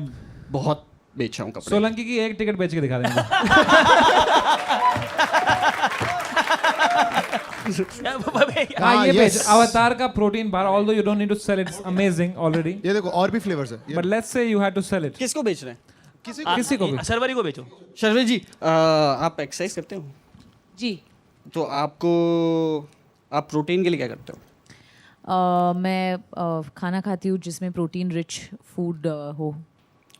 बहुत बेचा हूँ कपड़े. सोलंकी की एक टिकट बेच के दिखा देंगे. हाँ, ये बेच अवतार का protein bar. Although you don't need to sell it, it's amazing already. ये देखो और भी फ्लेवर्स है. But let's say you had to sell it. किसको बेच रहे हैं? किसी को भी. सरवरी को बेचो. शर्वे जी, आप एक्सरसाइज करते हो? जी. तो आप प्रोटीन के लिए क्या करते हो? मैं खाना खाती हूँ जिसमें प्रोटीन रिच फूड हो.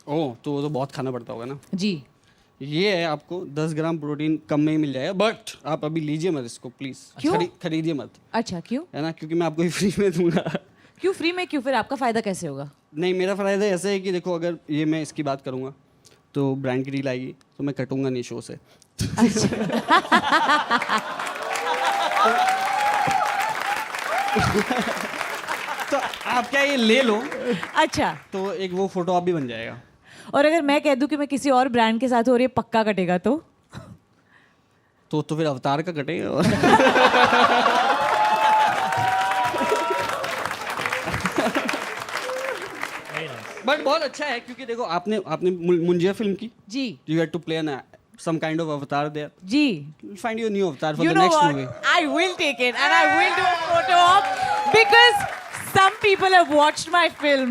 ओह, तो वो तो बहुत खाना पड़ता होगा ना. जी. ये है आपको 10 ग्राम प्रोटीन कम में ही मिल जाएगा. बट आप अभी लीजिए मत इसको प्लीज. क्यों? खरीदिए मत. अच्छा, क्यों? है ना, क्योंकि मैं आपको ही फ्री में दूंगा. क्यों फ्री में? क्यों? फिर आपका फ़ायदा कैसे होगा? नहीं, मेरा फ़ायदा ऐसे है कि देखो अगर ये मैं इसकी बात करूँगा तो ब्रांड की डील आएगी तो मैं कटूंगा नहीं शो से. तो आप क्या ये ले लो अच्छा. तो एक वो फोटो आप भी बन जाएगा. और अगर मैं कह दूं कि मैं किसी और ब्रांड के साथ हूं और ये पक्का कटेगा तो? तो फिर अवतार का कटेगा। बट बहुत अच्छा है क्योंकि देखो आपने मुंजिया फिल्म की जी you had to play an some kind of avatar there. जी You'll find your new avatar for you the know next what? movie. I will take it and I will do a photo op because some people have watched my film.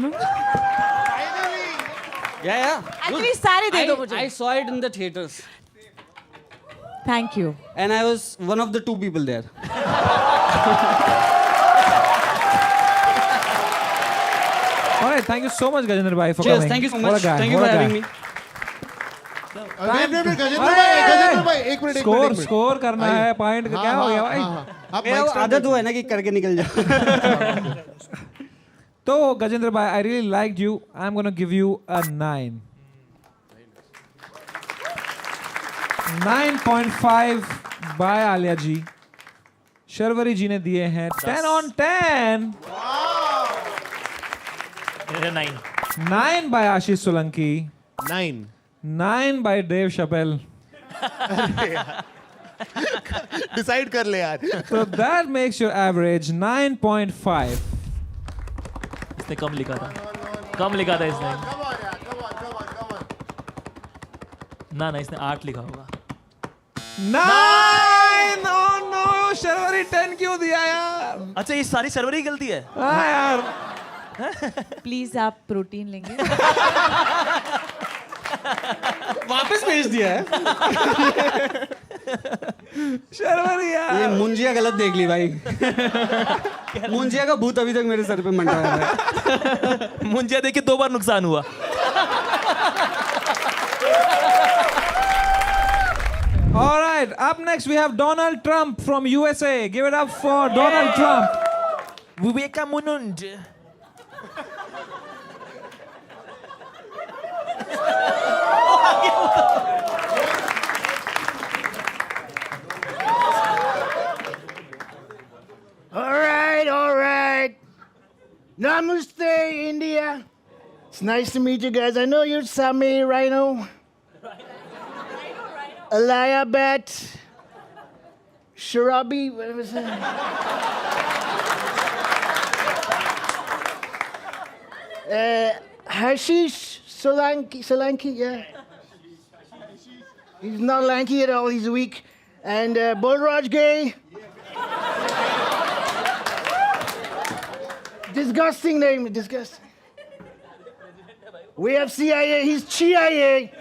Yeah. Actually, सारे दे दो मुझे. I saw it in the theaters. Thank you. And I was one of the 2 people there. All right, thank you so much, Gajendra bhai, for Cheers. coming. Thank you so What a much. guy, Thank you what for a having guy. me. Gajendra भाई एक minute score करना है point क्या हो गया भाई? मेरा आदत हुआ है ना कि करके निकल जाओ। तो गजेंद्र भाई, I really liked you. I'm gonna give you a 9. 9.5 by Alia जी। शर्वरी जी ने दिए हैं 10 on 10. 9 9 by Ashish Solanki. 9 by Dave Chappelle. Decide कर ले यार। So that makes your average 9.5. इसने कम लिखा था इसने। ना इसने 8 लिखा होगा। 9! Oh no! शर्वरी 10 क्यों दिया यार? अच्छा ये सारी सर्वर की गलती है। हाँ यार। प्लीज आप प्रोटीन लेंगे. वापस भेज दिया है। शर्वरी यार। ये मुंजिया गलत देख ली भाई। मुंजिया का भूत अभी तक मेरे सर पे मंडरा रहा है। मुंजिया देख के 2 बार नुकसान हुआ। All right, up next we have Donald Trump from USA. Give it up for Donald Trump. Vivekananda. All right. Namaste, India. It's nice to meet you guys. I know you're Sami Rhino. Alaya Bat. Sharabi. What was that? Hashish Solanki, yeah. He's not lanky at all. He's weak. And Bolraj Gay. Disgusting name, disgusting. We have CIA, he's CIA.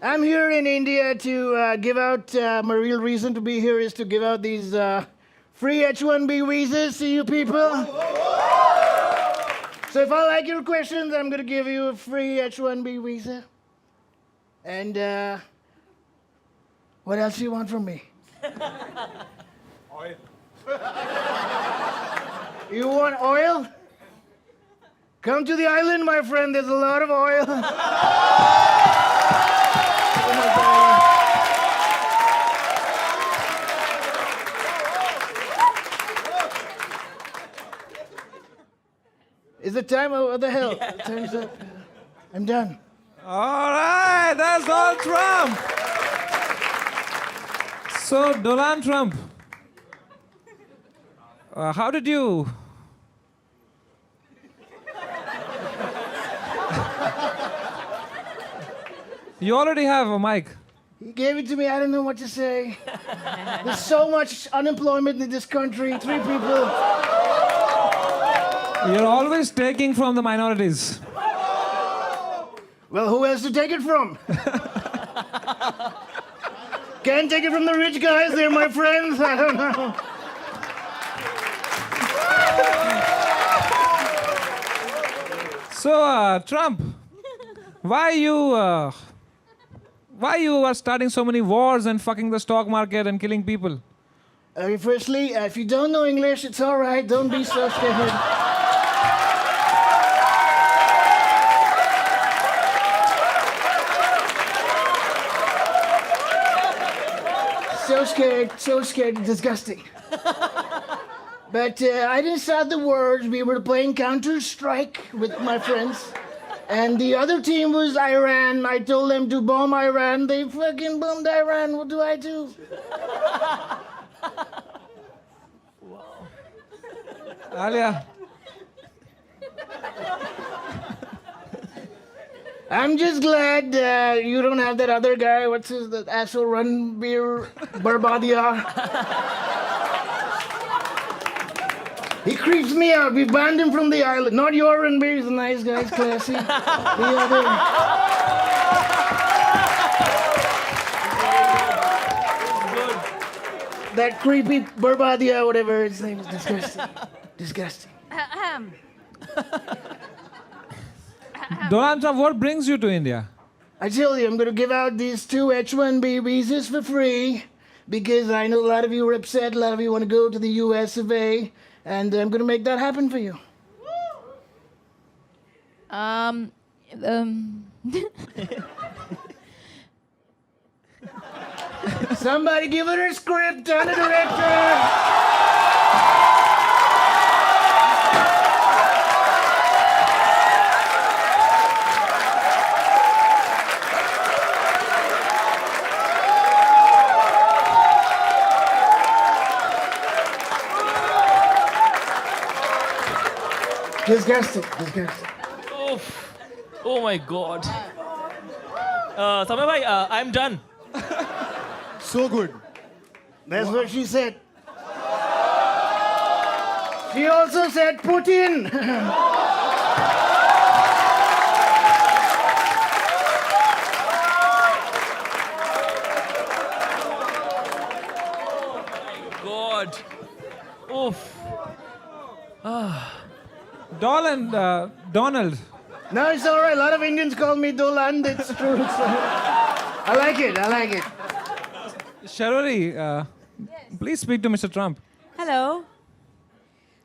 I'm here in India to give out, my real reason to be here is to give out these free H-1B visas to you people. So if I like your questions, I'm going to give you a free H-1B visa. And what else do you want from me? Oil. You want oil? Come to the island, my friend. There's a lot of oil. Oh my God. Is the time? What the hell? Time's up. I'm done. All right, that's Donald Trump. So, Donald Trump, how did you? You already have a mic. He gave it to me. I don't know what to say. There's so much unemployment in this country. 3 people. You're always taking from the minorities. Well, who else to take it from? Can't take it from the rich guys. They're my friends. I don't know. So, Trump, why you are starting so many wars and fucking the stock market and killing people? Firstly, if you don't know English, it's all right. Don't be so scared. So scared, disgusting. But I didn't start the wars. We were playing Counter-Strike with my friends. And the other team was Iran. I told them to bomb Iran. They fucking bombed Iran. What do I do? Alia. I'm just glad you don't have that other guy. What's his the asshole Ranbir Barbadia? He creeps me out. We banned him from the island. Not your Ranbir. He's a nice guy. He's classy. The other. That creepy Barbadia, whatever his name is, disgusting. Disgusting. Donald Trump, what brings you to India? I tell you, I'm going to give out these 2 H-1B visas for free because I know a lot of you are upset. A lot of you want to go to the US of A, and I'm going to make that happen for you. Somebody give her a script on the director. Disgusting. Disgusting. Oh my God. Samay bhai, I'm done. So good. That's what she said. She also said Putin. God. Oof. Donald. No, it's all right. A lot of Indians call me Dolan. It's true. I like it. I like it. Sharori, please speak to Mr. Trump. Hello.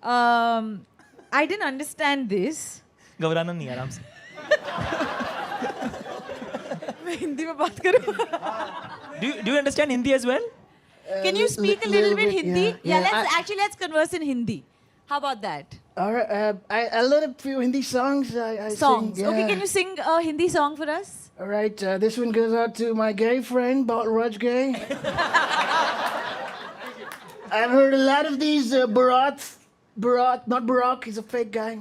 I didn't understand this. घबराना नहीं आराम से. मैं हिंदी में बात करूँ. Do you understand Hindi as well? Can you speak a little bit Hindi? yeah. Let's converse in Hindi. How about that? All right. I learned a few Hindi songs. I Songs. Sing, Okay, yeah. can you sing a Hindi song for us? All right. This one goes out to my gay friend, Balraj Gay. I've heard a lot of these Bharat, not Barack, he's a fake guy.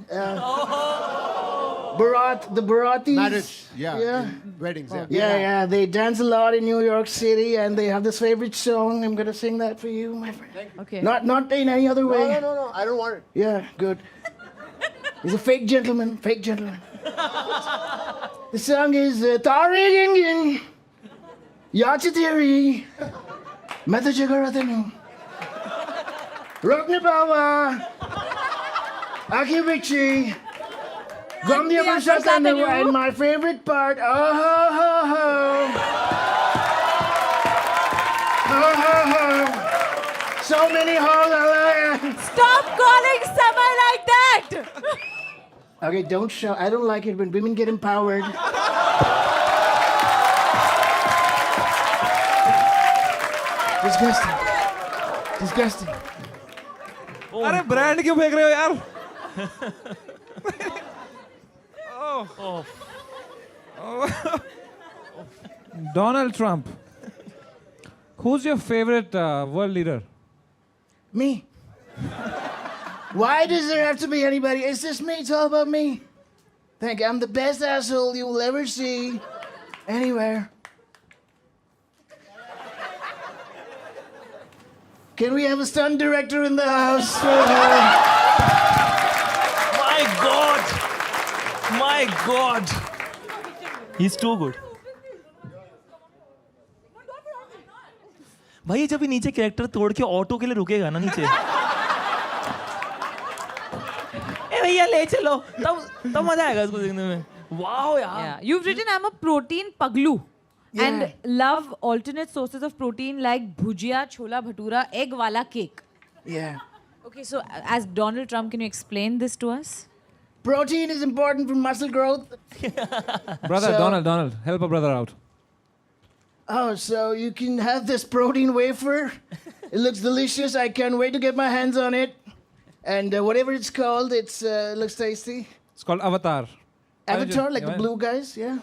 Bharat, the Bharatis. Marriage. Yeah. Yeah. Weddings. Yeah. Yeah, they dance a lot in New York City, and they have this favorite song. I'm gonna sing that for you, my friend. Okay. Not in any other way. No. I don't want it. Yeah, good. He's a fake gentleman, fake gentleman. The song is Tari Ging Yachitiri Metajaгаратenu Rokni Bawa Aki Bichi Gomdia Vashatanu, and my favorite part, oh ho ho ho. Ho ho ho. So many hoes. Stop calling Samay like that! Okay, don't shout. I don't like it when women get empowered. Disgusting. Disgusting. अरे brand क्यों फेंक रहे हो यार? Donald Trump. Who's your favorite world leader? Me. Why does there have to be anybody? It's just me. It's all about me. Thank you. I'm the best asshole you will ever see anywhere. Can we have a stunt director in the house? My God. My God. He's too good. भाई जब ये नीचे character तोड़ के auto के लिए रुकेगा ना नीचे, ए भैया ले चलो, तब मजा आएगा इसको देखने में. वाओ यार. Yeah. You've written I'm a protein paglu. And love alternate sources of protein like bhujia, chola bhatura, egg wala cake. Yeah. Okay, so as Donald Trump, can you explain this to us? Protein is important for muscle growth. Brother, Donald, help a brother out. Oh, so you can have this protein wafer. It looks delicious. I can't wait to get my hands on it. And whatever it's called, it looks tasty. It's called Avatar. Avatar, like the blue guys, yeah.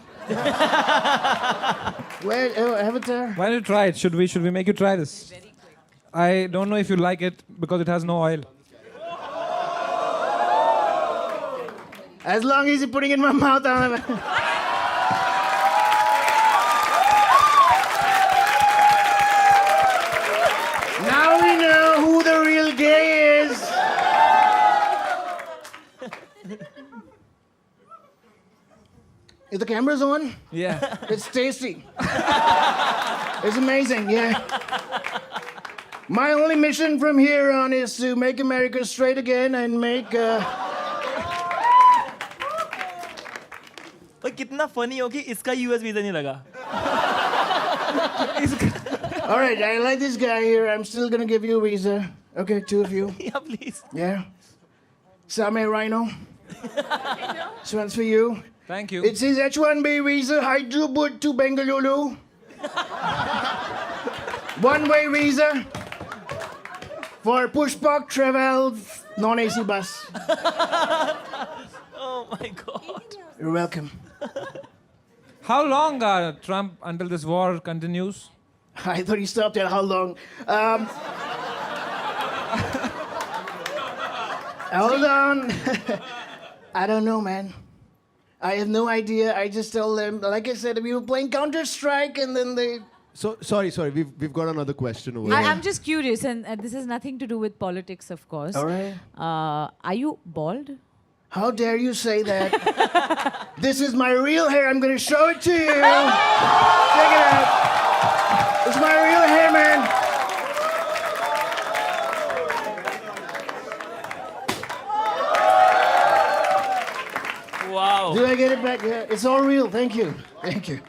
Where? Oh, Avatar. Why don't you try it? Should we make you try this? I don't know if you like it because it has no oil. As long as you're putting it in my mouth, I'll have it. Now we know who the real gay is. Is the camera's on? Yeah. It's tasty. It's amazing, yeah. My only mission from here on is to make America straight again and make. पर कितना funny हो कि इसका US visa नहीं लगा. All right, I like this guy here. I'm still gonna give you a visa. Okay, two of you. Yeah, please. Yeah. Same Rhino. This one's for you. Thank you. It says H1B visa, Hyderabad to Bengaluru. One-way visa for Pushpak travel, non-AC bus. Oh my God. You're welcome. How long, Trump, until this war continues? I thought you stopped at how long. Hold on. I don't know, man. I have no idea. I just tell them, like I said, we were playing Counter-Strike and then they... So, sorry. We've got another question over here. I'm just curious, and this has nothing to do with politics, of course. All right. Are you bald? How dare you say that? This is my real hair. I'm going to show it to you. Check it out. It's my real hair, man. Wow. Do I get it back? Yeah, it's all real. Thank you. Thank you.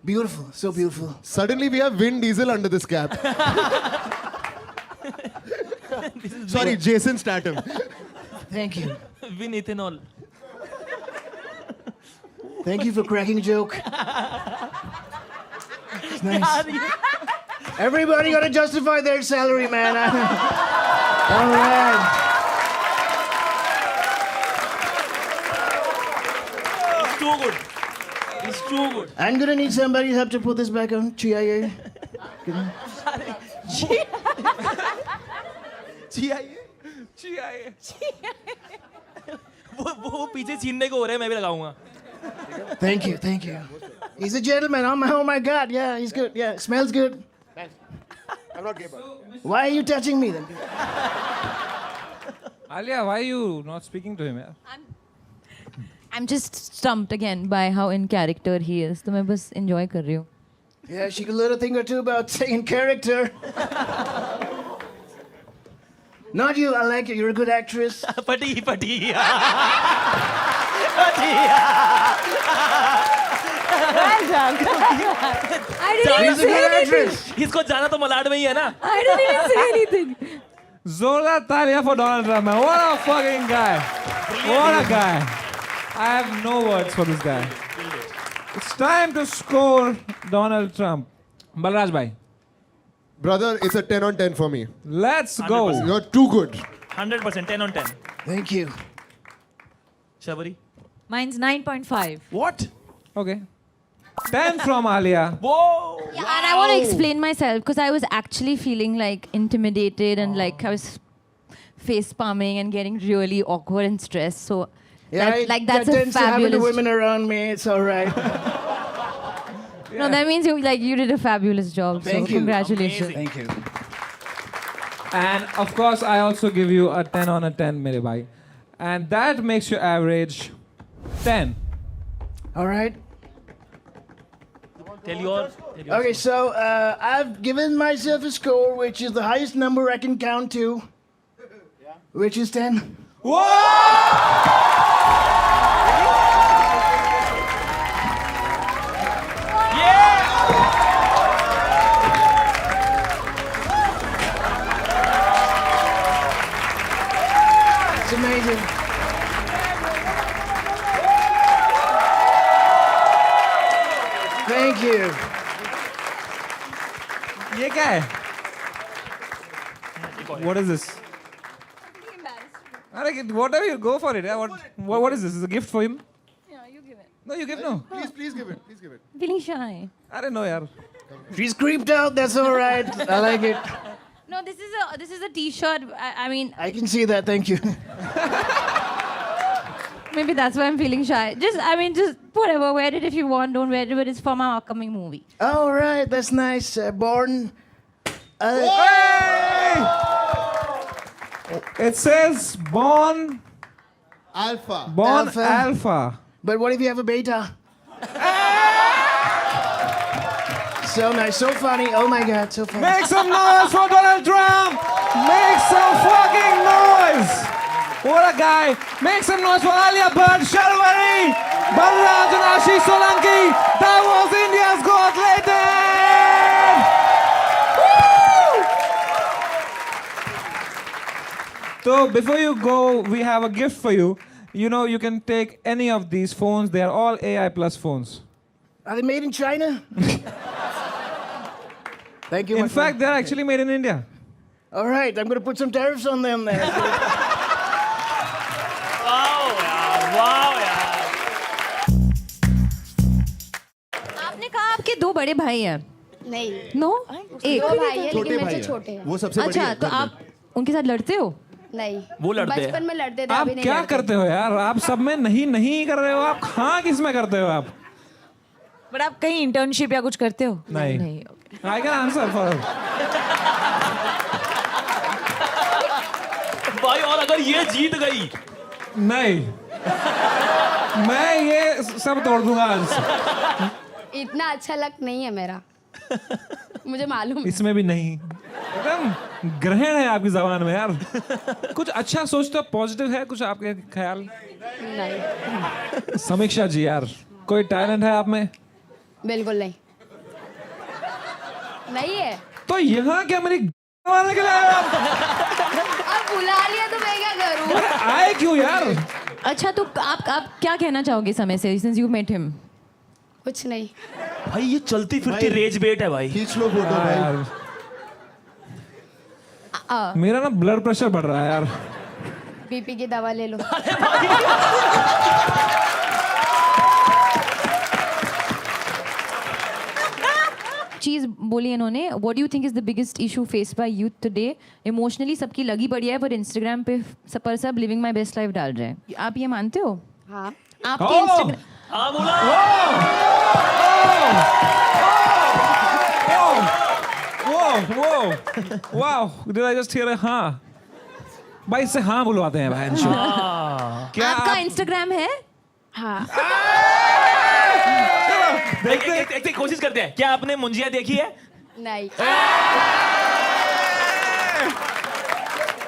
Beautiful. So beautiful. Suddenly we have Vin Diesel under this cap. Sorry, Jason Statham. Thank you. Win ethanol. Thank you for cracking a joke. It's nice. Everybody got to justify their salary, man. All right. It's too good. It's too good. I'm going to need somebody's help to put this back on. CIA. वो पीछे छीनने को हो रहा है, मैं भी लगाऊंगा. Thank you. Thank you. He's a gentleman. Oh my God. Yeah, he's good. Yeah, smells good. I'm not gay, Why are you touching me then? Alia, why are you not speaking to him? Yeah? I'm just stumped again by how in character he is. तो मैं बस enjoy कर रही हूँ. Yeah, she could learn a thing or two about saying character. Not you. I like you. You're a good actress. पटी. Well done. I didn't even She's a say good anything. actress. इसको जाना तो मलाड में ही है ना. I didn't even say anything. Zola Talia for Donald Trump, man. What a fucking guy. What a guy. I have no words for this guy. It's time to score Donald Trump. Balraj bhai. Brother, it's a 10 on 10 for me. Let's go. 100%. You're too good. 100%, 10 on 10. Thank you. Shabari. Mine's 9.5. What? Okay. 10 from Alia. Whoa. Yeah, and I want to explain myself because I was actually feeling like intimidated and like I was face palming and getting really awkward and stressed. So Yeah, that's a tends to happen to fabulous. women around me. It's all right. No, that means you did a fabulous job. Thank so you. Congratulations. Thank you. And of course, I also give you a 10 on a 10, mere bhai. And that makes your average 10. All right. Tell your Okay, so I've given myself a score which is the highest number I can count to, which is 10. It's amazing. Thank you. ये क्या है? What is this? Whatever you go for it. Yeah? What is this? Is it a gift for him? Yeah, you give it. No, you give no. Please give it. Please give it. Feeling shy. अरे no यार. She's creeped out. That's all right. I like it. No, this is a T-shirt. I mean, I can see that. Thank you. maybe that's why I'm feeling shy. Just whatever. Wear it if you want. Don't wear it, but it's from our upcoming movie. All right. That's nice. Born. It says born Alpha. alpha. But what if you have a beta? So nice. So funny. Oh my God. So funny. Make some noise for Donald Trump! Make some fucking noise! What a guy! Make some noise for Alia Bhatt, Sharvari, Balraj and Ashish Solanki! That was India's Got Latent! Woo! So before you go, we have a gift for you. You know, you can take any of these phones. They are all AI plus phones. Are they made in China? Thank you. In my fact, friend. they're actually made in India. All right. I'm going to put some tariffs on them then. आपने कहा आपके दो बड़े भाई हैं. नहीं no? एक. दो भाई है छोटे लेकिन भाई मेरे से छोटे हैं. हैं वो सबसे बड़ी अच्छा, है तो घर में. आप उनके साथ लड़ते हो? नहीं वो लड़ते हैं. बचपन में लड़ते थे आप अभी नहीं क्या लड़ते। करते हो यार? आप सब में नहीं कर रहे हो. आप हाँ किस में करते हो आप? बट आप कहीं इंटर्नशिप या कुछ करते हो? नहीं. नहीं. Okay. I can answer for her. भाई और अगर ये जीत गई नहीं. मैं ये सब तोड़ दूंगा आज. इतना अच्छा लक नहीं है मेरा मुझे मालूम है। इसमें भी नहीं. एकदम ग्रहण है आपकी जबान में यार. कुछ अच्छा सोचते हो, पॉजिटिव है कुछ आपके ख्याल? नहीं समीक्षा जी यार, कोई टैलेंट है आप में? बिल्कुल नहीं नहीं है। तो यहाँ क्या मेरी मारने के लिए आए आप? अब बुला लिया तो मैं क्या करूं? आए क्यों यार? अच्छा, तो आप क्या कहना चाहोगे समय से, since you met him? कुछ नहीं। भाई ये चलती फिरती रेज बेट है भाई. खींच लो फोटो भाई. यार मेरा ना ब्लड प्रेशर बढ़ रहा है यार. बीपी की दवा ले लो। चीज बोली इन्होंने. What do you think is the biggest issue faced by youth today? Emotionally सबकी लगी बढ़िया है, पर इंस्टाग्राम पे सब लिविंग माय बेस्ट लाइफ डाल रहे हैं. आप ये मानते हो? हाँ आपके इंस्टाग्राम हाँ बोला. Whoa! Wow! Did I just hear a हाँ? भाई इससे हाँ बुलवाते हैं भाई. क्या आपका आप इंस्टाग्राम है? हाँ एक कोशिश करते हैं. क्या आपने मुंजिया देखी है? नहीं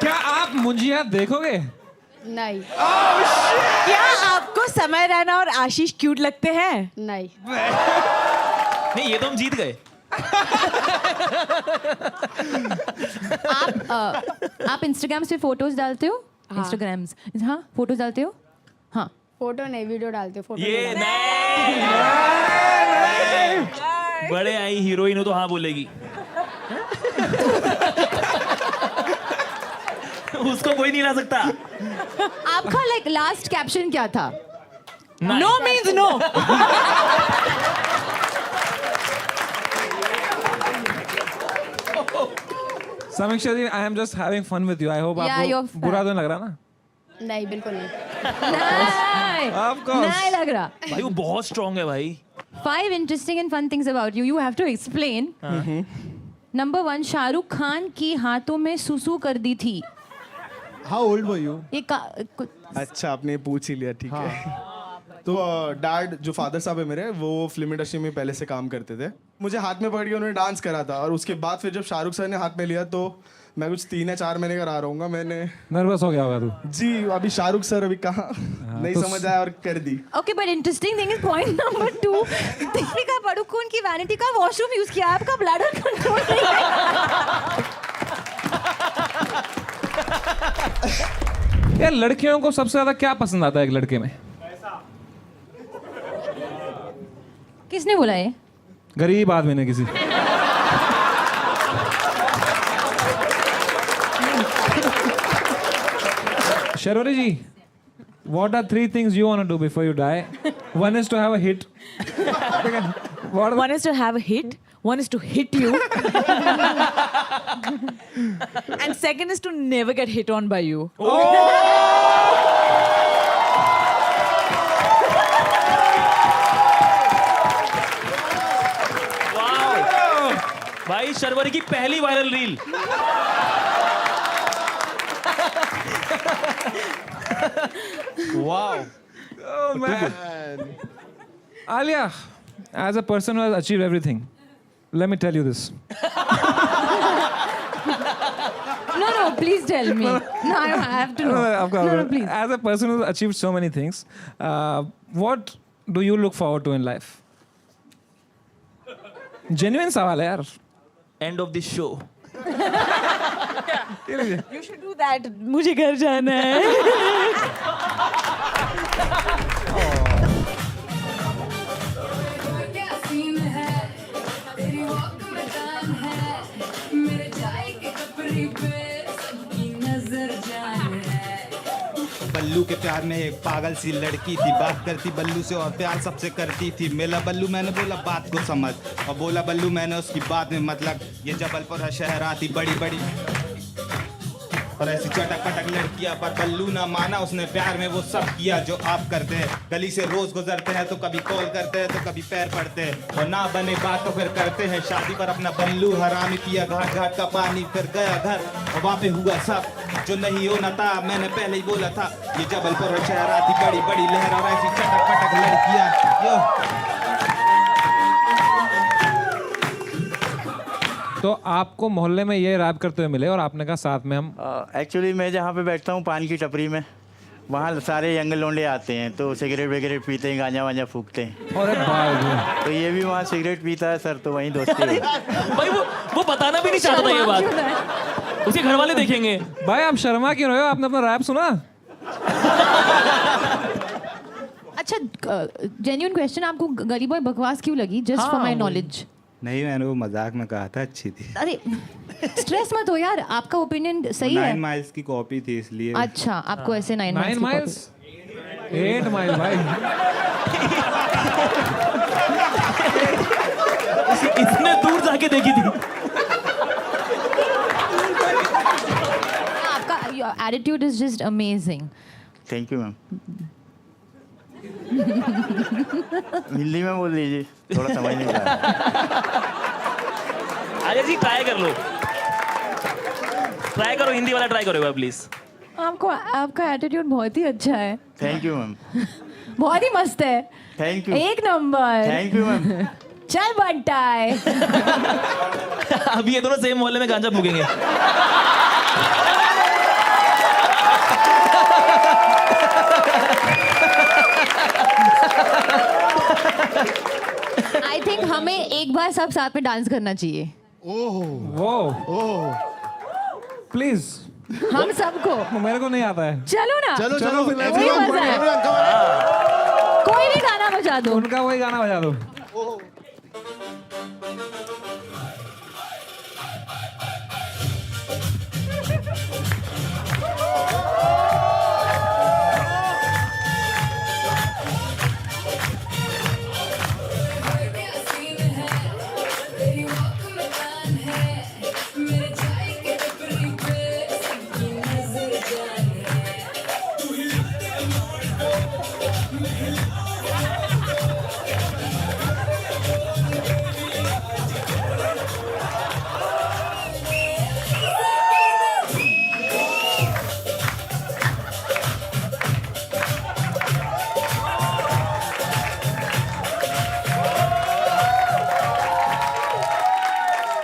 क्या आप मुंजिया देखोगे? नहीं क्या आपको समय रैना और आशीष क्यूट लगते हैं? नहीं नहीं ये तो हम जीत गए. आप इंस्टाग्राम से फोटोज डालते हो? इंस्टाग्राम्स हाँ फोटोज डालते हो? हाँ. फोटो नहीं वीडियो डालते फोटो ये नहीं नहीं. बड़े आई हीरोइन हो तो हाँ बोलेगी. उसको कोई नहीं ला सकता. आपका लास्ट कैप्शन क्या था? No means no. Samiksha ji, I am just having fun with you. I hope Yeah, आपको you're बुरा तो नहीं लग रहा ना? नहीं बिल्कुल नहीं। नहीं, Of course. नहीं लग रहा. भाई वो बहुत स्ट्रांग है भाई. 5 interesting and fun things about you. You have to explain. Number 1, Shahrukh Khan की हाथों में सुसु कर दी थी. How old were you? ये अच्छा आपने पूछ ही लिया. ठीक है. तो डैड जो फादर साहब है मेरे, वो फिल्म इंडस्ट्री में पहले से काम करते थे. मुझे हाथ में पकड़ के उन्होंने डांस करा था, और उसके बाद फिर जब शाहरुख सर ने हाथ में लिया तो मैं कुछ 3 या 4 महीने का रहा रहूँगा. मैंने नर्वस हो गया होगा तू. जी अभी शाहरुख सर अभी कहाँ नहीं तो समझ आया और कर दी. Okay, but interesting thing is point number 2. Deepika Padukone की वैनिटी का वॉशरूम यूज किया. आपका ब्लैडर कंट्रोल नहीं है. यार लड़कियों को सबसे ज्यादा क्या पसंद आता है एक लड़के में? किसने बोला ये? गरीब आदमी ने किसी. Sharvari ji, what are 3 things you want to do before you die? One is to have a hit. What? One is to have a hit. One is to hit you. And second is to never get hit on by you. भाई शर्वरी की पहली viral reel. Wow. Oh man. Alia, as a person who has achieved everything, let me tell you this. No, please tell me. No, I have to know. Of course. No, please. As a person who's achieved so many things, what do you look forward to in life? Genuine सवाल है यार. End of the show. You should do that. मुझे घर जाना है. बल्लू के प्यार में एक पागल सी लड़की थी, बात करती बल्लू से और प्यार सबसे करती थी. मिला बल्लू, मैंने बोला बात को समझ, और बोला बल्लू मैंने उसकी बात में मतलब, ये जबलपुर है शहर आती बड़ी बड़ी और ऐसी चटक पटक लड़कियां, पर बल्लू ना माना, उसने प्यार में वो सब किया जो आप करते हैं. गली से रोज गुजरते हैं तो कभी कॉल करते हैं तो कभी पैर पड़ते हैं, और ना बने बात तो फिर करते हैं शादी पर अपना बल्लू हरामी. पिया घाट घाट का पानी, फिर गया घर और वहाँ पे हुआ सब जो नहीं होना था. मैंने पहले ही बोला था, ये जबलपुर है शहर आती बड़ी बड़ी लहर और ऐसी चटक पटक लड़कियां. तो आपको मोहल्ले में ये रैप करते हुए मिले और आपने कहा साथ में हम. एक्चुअली मैं जहाँ पे बैठता हूँ पान की टपरी में, वहाँ सारे यंग लोंडे आते हैं तो सिगरेट वगैरह पीते हैं, गांजा वांजा फूकते हैं. अरे भाई, तो ये भी वहाँ सिगरेट पीता है सर, तो वहीं दोस्ती है. भाई वो बताना भी नहीं चाहता था ये बात. उसके घर वाले देखेंगे. भाई आप शर्मा क्यों रहे हो? आपने अपना रैप सुना? अच्छा, जेन्युइन क्वेश्चन, आपको गली बॉय बकवास क्यों लगी? Just for my knowledge. नहीं, मैंने वो मजाक में कहा था, अच्छी थी. अरे स्ट्रेस मत हो यार, आपका ओपिनियन सही है. 9 माइल्स की कॉपी थी इसलिए. अच्छा, आपको ऐसे 9 माइल्स 8 माइल भाई. इतने दूर जाके देखी थी. आपका attitude is just amazing. Thank you ma'am. Hindi में बोल दीजिए, थोड़ा समझ नहीं आ रहा. आर्या जी ट्राई कर लो, ट्राई करो, हिंदी वाला ट्राई करो प्लीज. आपको आपका एटीट्यूड बहुत ही अच्छा है. Thank you ma'am. बहुत ही मस्त है. Thank you. एक नंबर. Thank you ma'am. चल बंटाए. अभी ये दोनों सेम मोहल्ले में गांजा फूकेंगे. आई थिंक हमें एक बार सब साथ में डांस करना चाहिए. वो प्लीज. हम सबको. मेरे को नहीं आता है. चलो ना. चलो वही मजा है. कोई भी गाना बजा दो. उनका वही गाना बजा दो.